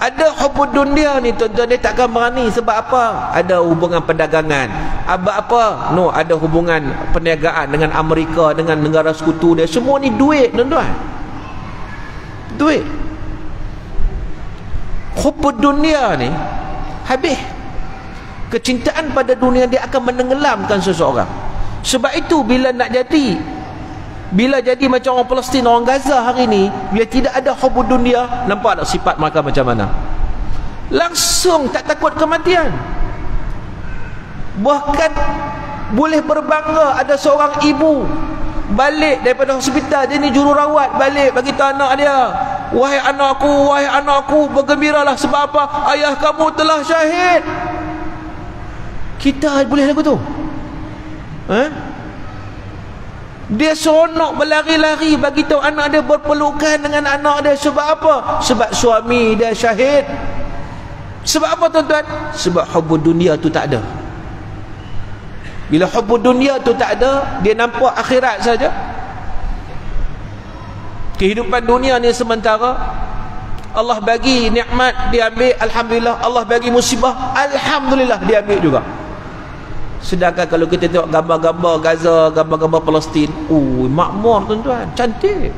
Ada hubbud dunya ni tuan-tuan, dia takkan berani. Sebab apa? Ada hubungan perdagangan. Apa? No, ada hubungan perniagaan dengan Amerika, dengan negara sekutu dia. Semua ni duit, tuan-tuan. Duit. Hubbud dunia ni habis. Kecintaan pada dunia dia akan menenggelamkan seseorang. Sebab itu bila jadi macam orang Palestin, orang Gaza hari ni, bila tidak ada hubbud dunia, nampak tak sifat mereka macam mana? Langsung tak takut kematian. Bahkan boleh berbangga ada seorang ibu balik daripada hospital, dia ni jururawat, balik bagi tahu anak dia, wahai anakku, bergembiralah. Sebab apa? Ayah kamu telah syahid. Kita boleh lagu tu? Dia seronok berlari-lari bagi tahu anak dia, berpelukan dengan anak dia. Sebab apa? Sebab suami dia syahid. Sebab apa tuan-tuan? Sebab hubbud dunia tu tak ada. Bila hubbud dunia tu tak ada, dia nampak akhirat saja. Kehidupan dunia ni sementara. Allah bagi nikmat, dia ambil, alhamdulillah. Allah bagi musibah, alhamdulillah, dia ambil juga. Sedangkan kalau kita tengok gambar-gambar Gaza, gambar-gambar Palestin, makmur tuan-tuan, cantik.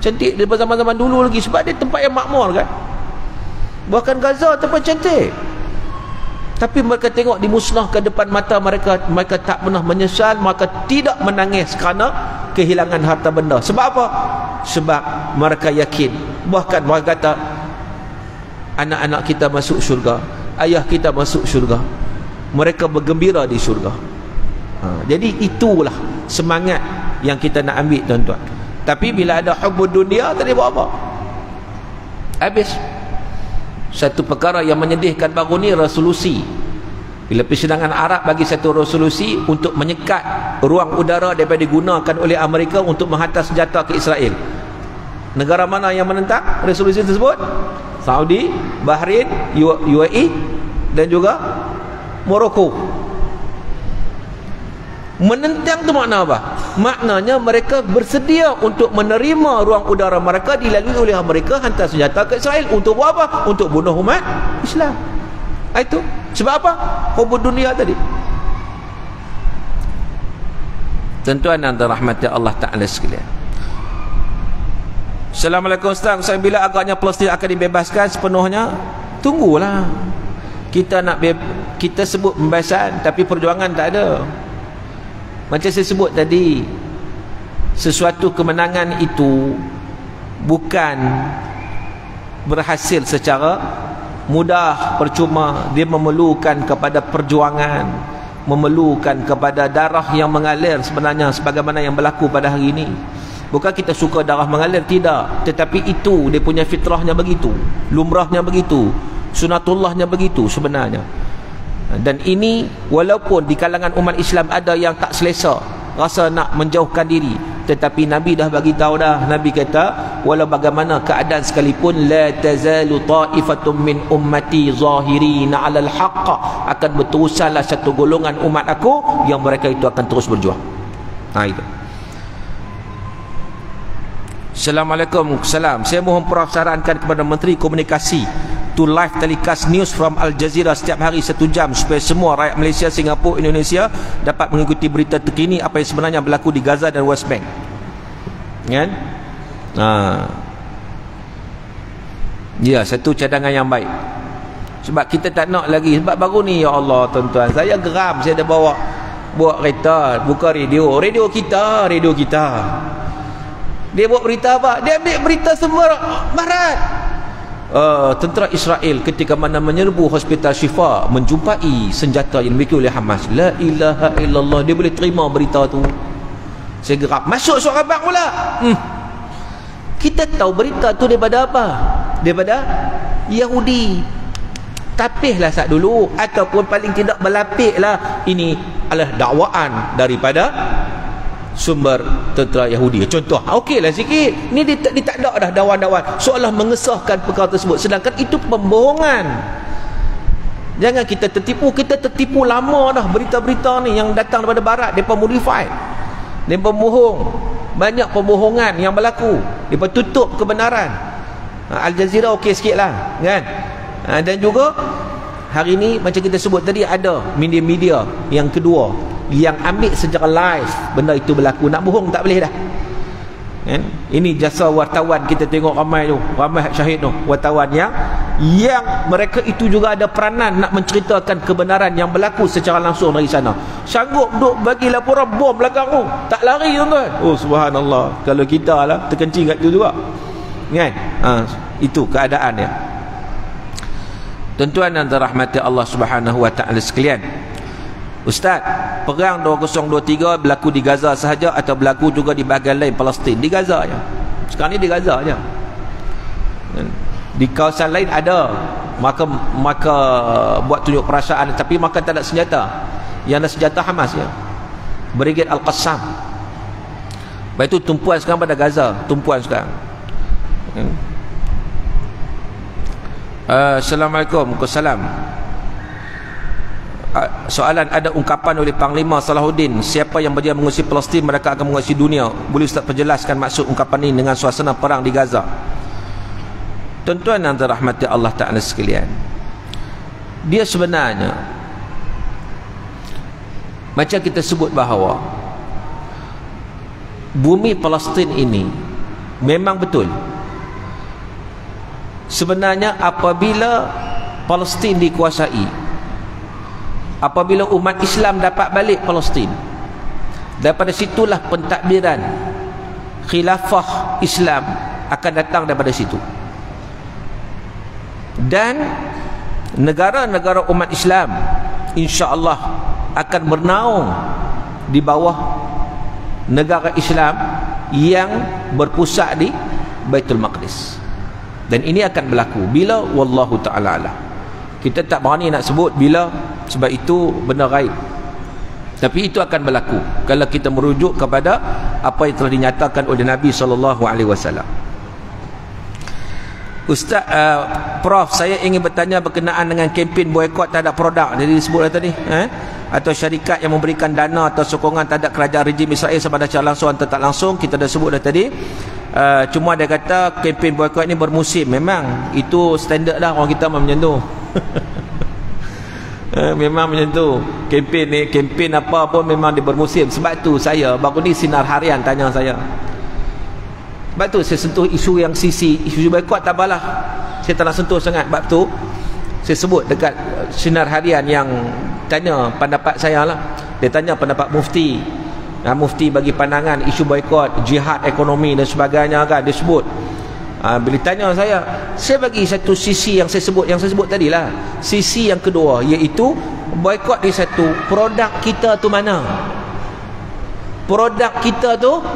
Cantik daripada zaman-zaman dulu lagi, sebab dia tempat yang makmur kan. Bahkan Gaza tempat cantik. Tapi mereka tengok dimusnahkan depan mata mereka, mereka tak pernah menyesal, mereka tidak menangis kerana kehilangan harta benda. Sebab apa? Sebab mereka yakin. Bahkan mereka kata, anak-anak kita masuk syurga, ayah kita masuk syurga, mereka bergembira di syurga. Jadi itulah semangat yang kita nak ambil tuan-tuan. Tapi bila ada hubbud dunia, tadi buat apa? Habis. Satu perkara yang menyedihkan baru ni, resolusi. Bila persidangan Arab bagi satu resolusi untuk menyekat ruang udara daripada digunakan oleh Amerika untuk menghantar senjata ke Israel. Negara mana yang menentang resolusi tersebut? Saudi, Bahrain, UAE dan juga Morocco. Menentang tu makna apa? Maknanya mereka bersedia untuk menerima ruang udara mereka dilalui oleh Amerika, hantar senjata ke Israel. Untuk buat apa? Untuk bunuh umat Islam. Itu sebab apa? Hubbud dunia tadi. Tuan-tuan dan rahmati Allah Ta'ala sekalian, Assalamualaikum Ustaz. Bila agaknya Palestin akan dibebaskan sepenuhnya? Tunggulah. Kita sebut pembebasan, tapi perjuangan tak ada. Macam saya sebut tadi, sesuatu kemenangan itu bukan berhasil secara mudah, percuma. Dia memerlukan kepada perjuangan, memerlukan kepada darah yang mengalir sebenarnya, sebagaimana yang berlaku pada hari ini. Bukan kita suka darah mengalir, tidak. Tetapi itu dia punya fitrahnya begitu, lumrahnya begitu, sunatullahnya begitu sebenarnya. Dan ini walaupun di kalangan umat Islam ada yang tak selesa, rasa nak menjauhkan diri, tetapi Nabi dah bagi tahu dah. Nabi kata, walau bagaimana keadaan sekalipun, la tazalu ta'ifatum min ummati zahirina 'alal haqq, akan berterusanlah satu golongan umat aku yang mereka itu akan terus berjuang. Itu. Assalamualaikum. Salam. Saya mohon Prof sarankan kepada Menteri Komunikasi to live telecast news from Al Jazeera setiap hari 1 jam supaya semua rakyat Malaysia, Singapura, Indonesia dapat mengikuti berita terkini apa yang sebenarnya berlaku di Gaza dan West Bank. Kan? Ya, satu cadangan yang baik. Sebab kita tak nak lagi. Sebab baru ni, ya Allah tuan-tuan, saya geram. Saya dah bawa kereta, buka radio kita. Dia buat berita apa? Dia ambil berita semua barat. Tentera Israel ketika mana menyerbu hospital Shifa menjumpai senjata yang dimiliki oleh Hamas. La ilaha illallah. Dia boleh terima berita tu. Saya geram. Masuk suara bang pula. Kita tahu berita tu daripada apa? Daripada Yahudi. Tapihlah sat dulu, ataupun paling tidak berlapiklah ini adalah dakwaan daripada sumber tentera Yahudi. Contoh, okeylah sikit. Ni dia tak ada dah dawan-dawan seolah mengesahkan perkara tersebut, sedangkan itu pembohongan. Jangan kita tertipu lama dah berita-berita ni yang datang daripada barat. Mereka modify, mereka bohong. Banyak pembohongan yang berlaku, mereka tutup kebenaran. Al Jazeera okey sikit lah, kan? Dan juga hari ni macam kita sebut tadi, ada media-media yang kedua yang ambil secara live benda itu berlaku. Nak bohong tak boleh dah, kan? Ini jasa wartawan. Kita tengok ramai syahid tu, wartawan yang mereka itu juga ada peranan nak menceritakan kebenaran yang berlaku secara langsung dari sana. Sanggup duk bagi laporan bom belakang tu, tak lari tuan-tuan. Oh subhanallah. Kalau kita lah terkencing kat tu juga, kan? Itu keadaan dia. Tuan-tuan dan rahmati Allah Subhanahu wa taala sekalian. Ustaz, perang 2023 berlaku di Gaza sahaja atau berlaku juga di bahagian lain Palestin? Di Gaza aja. Sekarang ni di Gaza aja. Di kawasan lain ada, maka buat tunjuk perasaan, tapi maka tak ada senjata. Yang ada senjata Hamas ya. Brigade Al-Qassam. Baik, itu tumpuan sekarang pada Gaza, tumpuan sekarang. Assalamualaikum. Waalaikumsalam. Soalan, ada ungkapan oleh Panglima Salahuddin, siapa yang berjaya mengusir Palestin mereka akan mengusir dunia. Boleh Ustaz perjelaskan maksud ungkapan ini dengan suasana perang di Gaza? Tuan-tuan yang dirahmati Allah Ta'ala sekalian, dia sebenarnya macam kita sebut bahawa bumi Palestin ini memang betul. Sebenarnya apabila Palestin dikuasai, apabila umat Islam dapat balik Palestin, daripada situlah pentadbiran khilafah Islam akan datang daripada situ. Dan negara-negara umat Islam insya-Allah akan bernaung di bawah negara Islam yang berpusat di Baitul Maqdis. Dan ini akan berlaku bila, wallahu ta'ala alam. Kita tak berani nak sebut bila, sebab itu benda gaib. Tapi itu akan berlaku kalau kita merujuk kepada apa yang telah dinyatakan oleh Nabi SAW. Ustaz, Prof, saya ingin bertanya berkenaan dengan kempen boikot terhadap produk. Jadi disebutlah tadi, atau syarikat yang memberikan dana atau sokongan terhadap kerajaan rejim Israel sama ada secara langsung atau tak langsung. Kita dah sebut dah tadi. Cuma dia kata kempen boikot ini bermusim. Memang itu standard dah, orang kita memang macam tu. Memang macam tu. Kempen ni, kempen apa pun memang dia bermusim. Sebab tu saya baru ni Sinar Harian tanya saya. Sebab tu saya sentuh isu yang isu boikot tak apalah. Saya tak nak sentuh sangat. Sebab tu saya sebut dekat Sinar Harian yang tanya pendapat saya lah. Dia tanya pendapat mufti. Mufti bagi pandangan isu boikot, jihad ekonomi dan sebagainya kan, dia sebut. Bila tanya saya bagi satu sisi yang saya sebut tadilah. Sisi yang kedua, iaitu boikot di satu, produk kita tu mana? Produk kita tu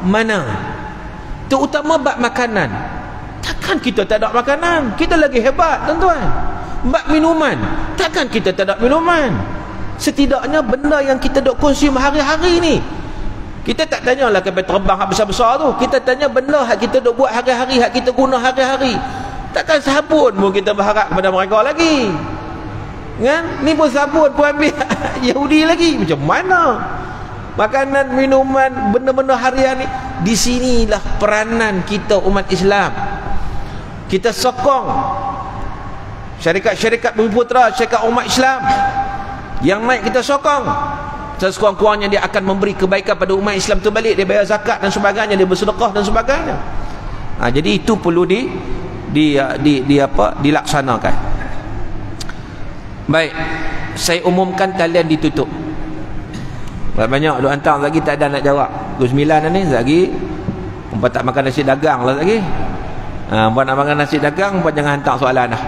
mana? Terutama bab makanan. Takkan kita tak ada makanan? Kita lagi hebat, tuan-tuan. Bab minuman, takkan kita tak ada minuman? Setidaknya benda yang kita dok konsum hari-hari ni, kita tak tanyalah kapal terbang hak besar-besar tu. Kita tanya benda hak kita dok buat hari-hari, hak kita guna hari-hari. Takkan sabun pun kita berharap kepada mereka lagi, kan? Ni pun sabun pun ambil Yahudi lagi. Macam mana? Makanan, minuman, benda-benda harian ni. Di sinilah peranan kita umat Islam. Kita sokong Syarikat-syarikat Bumi Putra, syarikat umat Islam yang naik kita sokong. Sekurang-kurangnya dia akan memberi kebaikan pada umat Islam tu balik. Dia bayar zakat dan sebagainya, dia bersedekah dan sebagainya. Jadi itu perlu dilaksanakan. Baik, saya umumkan talian ditutup. Banyak duk hantar lagi tak ada nak jawab. Pukul 9 ni lagi umpah tak makan nasi dagang lah lagi. Umpah nak makan nasi dagang, umpah jangan hantar soalan dah.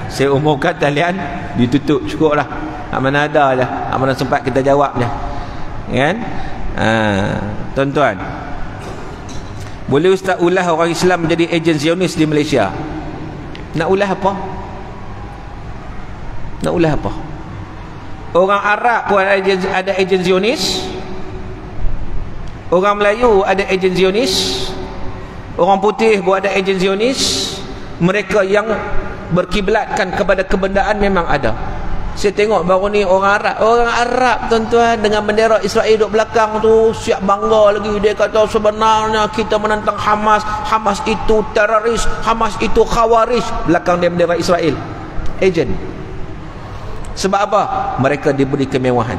Saya umumkan talian ditutup, cukup lah. Mana ada je, mana sempat kita jawab je, kan? Tuan-tuan, boleh Ustaz ulah orang Islam menjadi ejen Zionis di Malaysia? Nak ulah apa? Nak ulah apa? Orang Arab pun ada ejen Zionis, orang Melayu ada ejen Zionis, orang putih pun ada ejen Zionis. Mereka yang berkiblatkan kepada kebendaan memang ada. Saya tengok baru ni orang Arab tuan-tuan dengan bendera Israel duduk belakang tu, siap bangga lagi. Dia kata sebenarnya kita menentang Hamas, Hamas itu teroris, Hamas itu khawarij. Belakang dia bendera Israel. Ejen. Sebab apa? Mereka diberi kemewahan,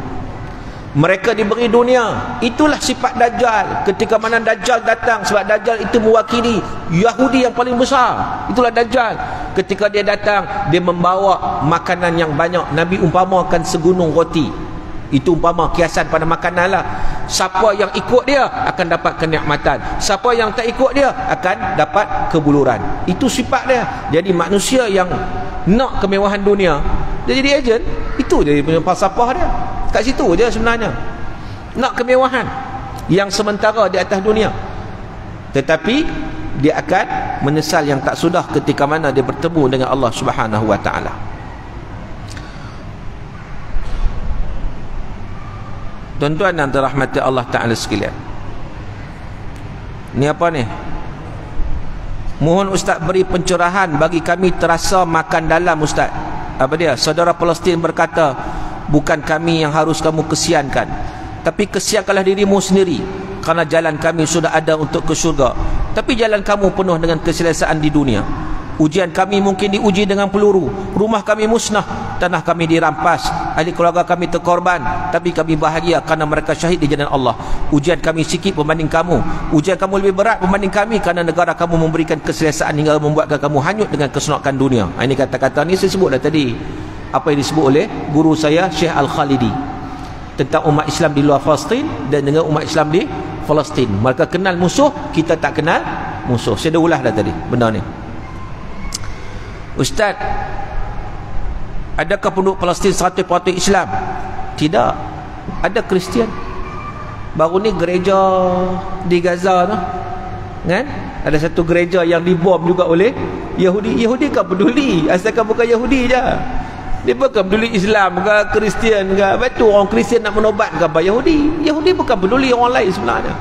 mereka diberi dunia. Itulah sifat Dajjal. Ketika mana Dajjal datang, sebab Dajjal itu mewakili Yahudi yang paling besar. Itulah Dajjal. Ketika dia datang, dia membawa makanan yang banyak. Nabi umpamakan segunung roti. Itu umpama kiasan pada makanan lah. Siapa yang ikut dia akan dapat kenikmatan, siapa yang tak ikut dia akan dapat kebuluran. Itu sifat dia. Jadi manusia yang nak kemewahan dunia, dia jadi ejen. Itu dia punya falsafah dia. Kat situ je sebenarnya. Nak kemewahan yang sementara di atas dunia, tetapi dia akan menyesal yang tak sudah ketika mana dia bertemu dengan Allah Subhanahu wa taala. Tuan-tuan dan dirahmati Allah taala sekalian, ni apa ni? Mohon Ustaz beri pencerahan bagi kami, terasa makan dalam Ustaz. Apa dia? Saudara Palestin berkata, bukan kami yang harus kamu kesiankan, tapi kesiankanlah dirimu sendiri, kerana jalan kami sudah ada untuk ke syurga, tapi jalan kamu penuh dengan keselesaan di dunia. Ujian kami mungkin diuji dengan peluru, rumah kami musnah, tanah kami dirampas, ahli keluarga kami terkorban, tapi kami bahagia kerana mereka syahid di jalan Allah. Ujian kami sikit berbanding kamu, ujian kamu lebih berat berbanding kami, kerana negara kamu memberikan keselesaan hingga membuatkan kamu hanyut dengan keseronokan dunia. Ini kata-kata ni saya sebut dah tadi, apa yang disebut oleh guru saya Syekh Al-Khalidi tentang umat Islam di luar Palestin dan dengan umat Islam di Palestin. Mereka kenal musuh, kita tak kenal musuh. Saya dah ulah dah tadi benda ni. Ustaz, adakah penduduk Palestin 100% Islam? Tidak. Ada Kristian. Baru ni gereja di Gaza tu, kan? Ada satu gereja yang dibom juga oleh Yahudi. Yahudi kan peduli, asalkan bukan Yahudi je. Dia bukan peduli Islam ke Kristian ke. Betul orang Kristian nak menobat ke apa Yahudi. Yahudi bukan peduli orang lain sebenarnya.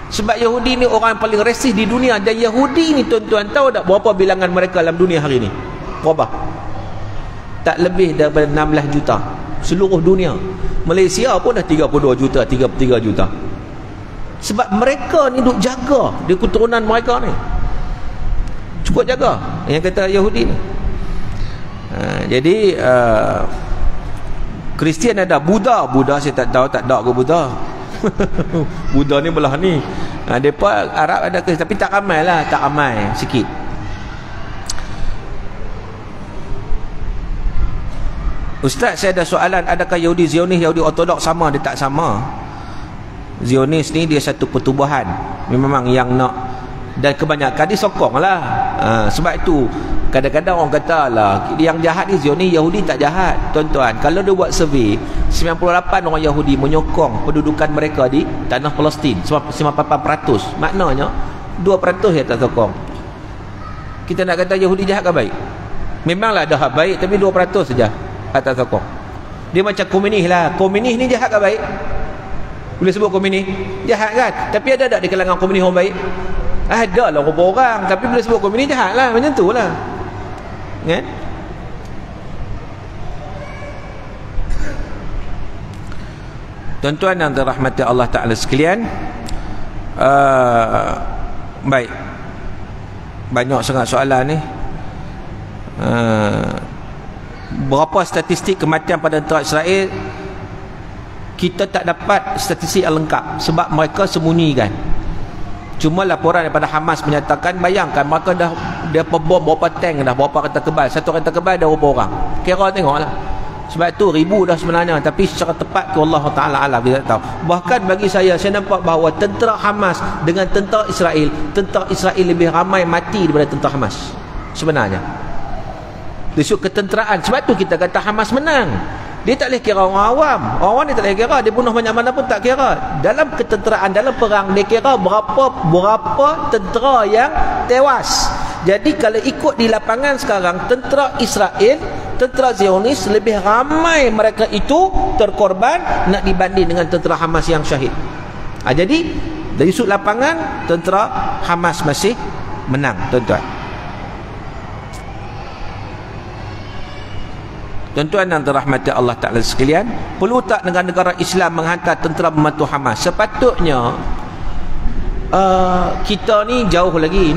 Sebab Yahudi ni orang yang paling resih di dunia. Dan Yahudi ni tuan-tuan tahu tak berapa bilangan mereka dalam dunia hari ni? Berapa? Tak lebih daripada 16 juta seluruh dunia. Malaysia pun dah 32 juta, 33 juta. Sebab mereka ni duk jaga dia keturunan mereka ni, cukup jaga yang kata Yahudi ni. Jadi Kristian ada, Buddha saya tak tahu, tak ada ke Buddha. Buddha ni belah ni. Depa Arab ada ke, tapi tak ramai lah, tak ramai, sikit. Ustaz, saya ada soalan, adakah Yahudi Zionis, Yahudi Ortodok sama? Dia tak sama. Zionis ni dia satu pertubuhan memang yang nak, dan kebanyakan disokong lah. Sebab itu kadang-kadang orang kata lah, yang jahat ni Zionis, Yahudi tak jahat. Tuan-tuan, kalau dia buat survey, 98 orang Yahudi menyokong pendudukan mereka di tanah Palestin, 98%. Maknanya 2% yang tak sokong. Kita nak kata Yahudi jahat ke baik? Memanglah dah baik, tapi 2% saja tak sokong. Dia macam komunis lah. Komunis ni jahat ke baik? Boleh sebut komunis jahat kan? Tapi ada tak di kalangan komunis orang baik? Ada lah orang, tapi boleh sebut komunis jahat lah. Macam tu lah, kan? Tuan-tuan yang dirahmati Allah Ta'ala sekalian, baik, banyak sangat soalan ni. Berapa statistik kematian pada tentera Israel, kita tak dapat statistik yang lengkap sebab mereka sembunyikan. Cuma laporan daripada Hamas menyatakan, bayangkan mereka dah bom berapa tank dah, berapa kereta kebal, satu kereta kebal ada berapa orang, kira tengoklah. Sebab tu ribu dah sebenarnya, tapi secara tepat tu Allah Ta'ala alam, kita tak tahu. Bahkan bagi saya nampak bahawa tentera Hamas dengan tentera Israel lebih ramai mati daripada tentera Hamas sebenarnya. Dari sudut ketenteraan. Sebab tu kita kata Hamas menang. Dia tak boleh kira orang awam. Orang dia tak boleh kira. Dia bunuh mana-mana pun tak kira. Dalam ketenteraan, dalam perang, dia kira berapa tentera yang tewas. Jadi kalau ikut di lapangan sekarang, tentera Israel, tentera Zionis, lebih ramai mereka itu terkorban nak dibanding dengan tentera Hamas yang syahid. Jadi dari sudut lapangan, tentera Hamas masih menang, tuan-tuan. Tuan-tuan yang dirahmati Allah Ta'ala sekalian, perlu tak negara-negara Islam menghantar tentera membantu Hamas? Sepatutnya kita ni jauh lagi.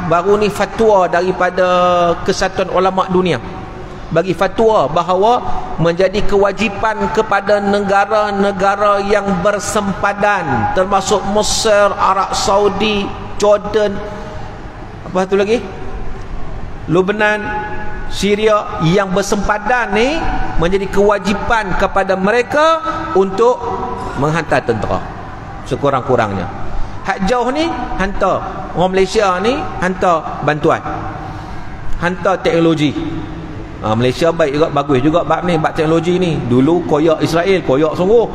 Baru ni fatwa daripada Kesatuan Ulama Dunia bagi fatwa bahawa menjadi kewajipan kepada negara-negara yang bersempadan, termasuk Mesir, Arab Saudi, Jordan, apa tu lagi, Lebanon, Syria, yang bersempadan ni menjadi kewajipan kepada mereka untuk menghantar tentera sekurang-kurangnya. Hak jauh ni hantar, orang Malaysia ni hantar bantuan, hantar teknologi. Malaysia baik juga, bagus juga bab ni, bab teknologi ni. Dulu koyak Israel, koyak sungguh.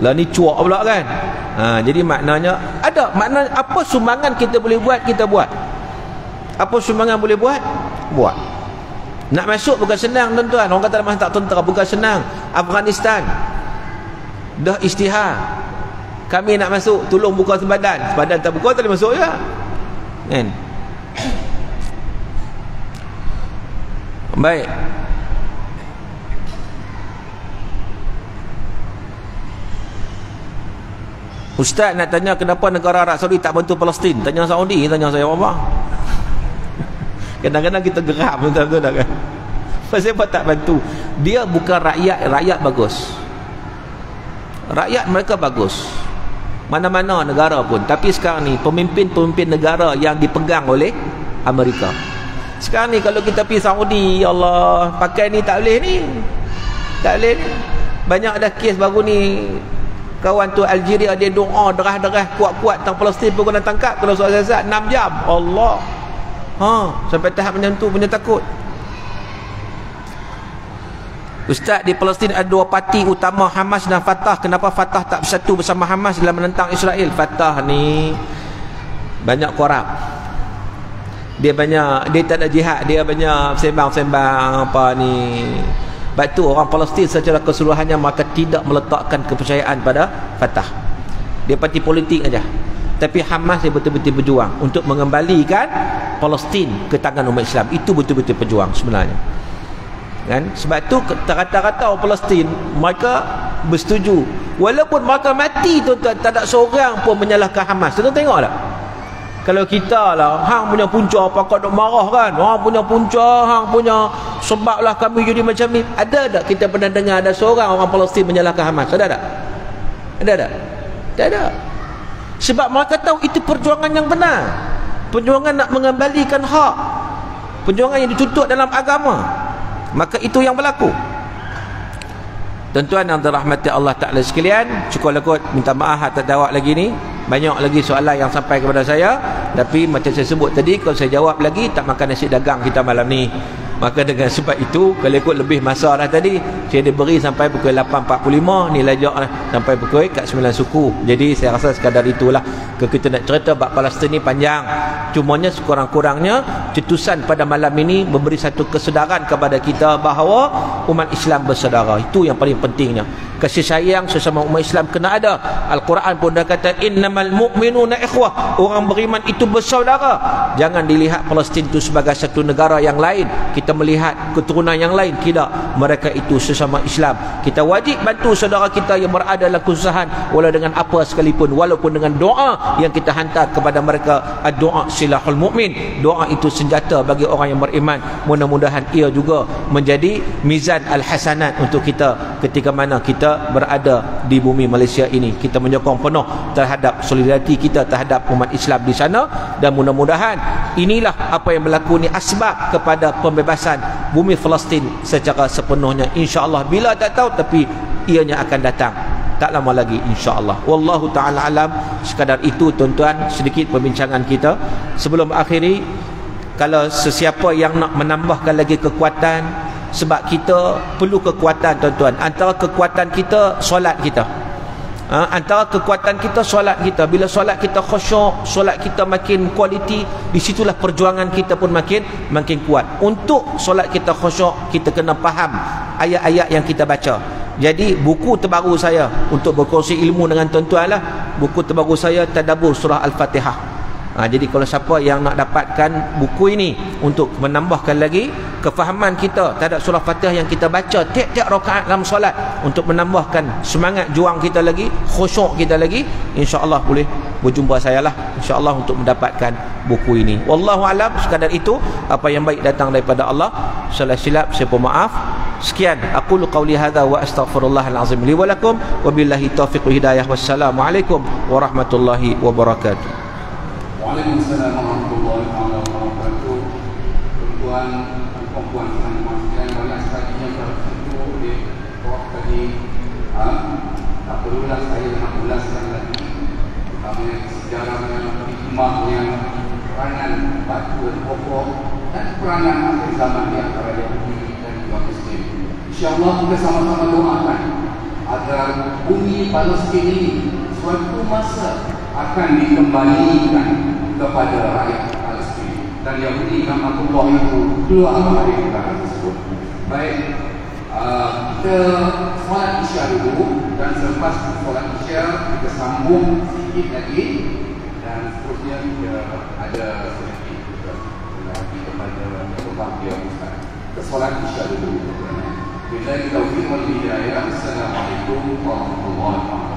Lah ni cuak pula kan. Jadi maknanya ada, maknanya apa sumbangan kita boleh buat, kita buat. Apa sumbangan boleh buat, buat. Nak masuk bukan senang, tuan-tuan. Orang kata nak hantar tentera bukan senang. Afghanistan dah isytihar, kami nak masuk, tolong buka sempadan. Sempadan tak buka, tak boleh masuk je kan. Baik, Ustaz nak tanya kenapa negara Arab Saudi tak bantu Palestin. Tanya Saudi, tanya saya apa? Kadang-kadang kita geram, tuan-tuan kan. Kenapa tak bantu? Dia bukan rakyat bagus. Rakyat mereka bagus, mana-mana negara pun. Tapi sekarang ni pemimpin-pemimpin negara yang dipegang oleh Amerika. Sekarang ni kalau kita pergi Saudi, ya Allah, pakai ni tak boleh ni, tak boleh ni. Banyak ada kes baru ni, kawan tu Algeria, dia doa derah-derah kuat-kuat tentang Palestin pun kena tangkap kalau soal siasat 6 jam. Allah, sampai tahap macam tu punya takut. Ustaz, di Palestin ada dua parti utama, Hamas dan Fatah. Kenapa Fatah tak bersatu bersama Hamas dalam menentang Israel? Fatah ni banyak korup. Dia tak ada jihad, dia banyak sembang-sembang apa ni. Sebab tu orang Palestin secara keseluruhannya mereka tidak meletakkan kepercayaan pada Fatah. Dia parti politik aja. Tapi Hamas dia betul-betul berjuang untuk mengembalikan Palestin ke tangan umat Islam. Itu betul-betul berjuang sebenarnya. Kan? Sebab tu rata-rata orang Palestin mereka bersetuju. Walaupun mereka mati, tuan-tuan, tak ada seorang pun menyalahkan Hamas. Tuan-tuan tengok tak? Kalau kita lah, hang punya punca apa kau duk marah kan? Hang punya punca, hang punya sebablah kami jadi macam ni. Ada tak kita pernah dengar ada seorang orang Palestin menyalahkan Hamas? Ada tak? Ada tak? Tak ada. Sebab mereka tahu itu perjuangan yang benar. Perjuangan nak mengembalikan hak. Perjuangan yang dituntut dalam agama. Maka itu yang berlaku. Tuan-tuan yang dirahmati Allah Ta'ala sekalian, cukup kot minta maaf tak jawab lagi ni. Banyak lagi soalan yang sampai kepada saya, tapi macam saya sebut tadi, kalau saya jawab lagi tak makan nasi dagang kita malam ni. Maka dengan sebab itu, kalau ikut lebih masa dah tadi, saya diberi sampai pukul 8.45, ni lajak lah sampai pukul kat 9 suku. Jadi saya rasa sekadar itulah. Kalau kita nak cerita bab Palestin ni panjang, cumanya sekurang-kurangnya cetusan pada malam ini memberi satu kesedaran kepada kita bahawa umat Islam bersaudara. Itu yang paling pentingnya. Kasih sayang sesama umat Islam kena ada. Al-Quran pun dah kata innamal mu'minuna ikhwah, orang beriman itu bersaudara. Jangan dilihat Palestin itu sebagai satu negara yang lain, kita melihat keturunan yang lain. Tidak, mereka itu sesama Islam. Kita wajib bantu saudara kita yang berada dalam kesusahan, walau dengan apa sekalipun, walaupun dengan doa yang kita hantar kepada mereka. Doa silahul mu'min, doa itu senjata bagi orang yang beriman. Mudah-mudahan ia juga menjadi mizan al-hasanat untuk kita ketika mana kita berada di bumi Malaysia ini. Kita menyokong penuh terhadap solidariti kita terhadap umat Islam di sana, dan mudah-mudahan inilah apa yang berlaku ni asbab kepada pembebasan bumi Palestin secara sepenuhnya, insya-Allah. Bila tak tahu, tapi ianya akan datang tak lama lagi, insya-Allah. Wallahu taala alam. Sekadar itu tuan-tuan, sedikit perbincangan kita sebelum akhiri. Kalau sesiapa yang nak menambahkan lagi kekuatan, sebab kita perlu kekuatan tuan-tuan. Antara kekuatan kita solat kita, antara kekuatan kita solat kita. Bila solat kita khusyuk, solat kita makin kualiti, di situlah perjuangan kita pun makin kuat. Untuk solat kita khusyuk, kita kena faham ayat-ayat yang kita baca. Jadi buku terbaru saya untuk berkongsi ilmu dengan tuan-tuan lah, buku terbaru saya Tadabbur Surah Al-Fatihah. Jadi kalau siapa yang nak dapatkan buku ini untuk menambahkan lagi kefahaman kita terhadap surah Fatihah yang kita baca tiap-tiap rakaat dalam solat, untuk menambahkan semangat juang kita lagi, khusyuk kita lagi, insya-Allah boleh berjumpa saya lah, insya-Allah, untuk mendapatkan buku ini. Wallahu alam. Sekadar itu, apa yang baik datang daripada Allah. Salah silap saya pemaaf. Sekian, aqulu qawli hadza wa astaghfirullahal azim li wa lakum, wabillahi taufiq wal hidayah. Wassalamualaikum warahmatullahi wabarakatuh. Waalaikumsalam warahmatullahi wabarakatuh. Tuan-tuan dan puan-puan sekalian, banyak sekali yang tersentuh oleh Prof tadi. Tak perlulah saya nak ulaskan lagi terutama sejarahnya, hikmahnya, peranan batu dan pokok, dan peranan akhir zaman di antara Yahudi dan juga Muslim. InsyaAllah kita sama-sama doakan agar bumi Palestin ini suatu masa akan dikembalikan kepada rakyat Palestin, dan Yahudi rahmatullah itu keluar dari negara tersebut. Baik, kita solat isya dulu, dan selepas solat isya kita sambung sedikit lagi, dan seterusnya kita ada sedikit lagi kepada kebahagiaan Ustaz. Kita solat isya dulu. Bila kita wal hidayah. Assalamualaikum warahmatullahi wabarakatuh.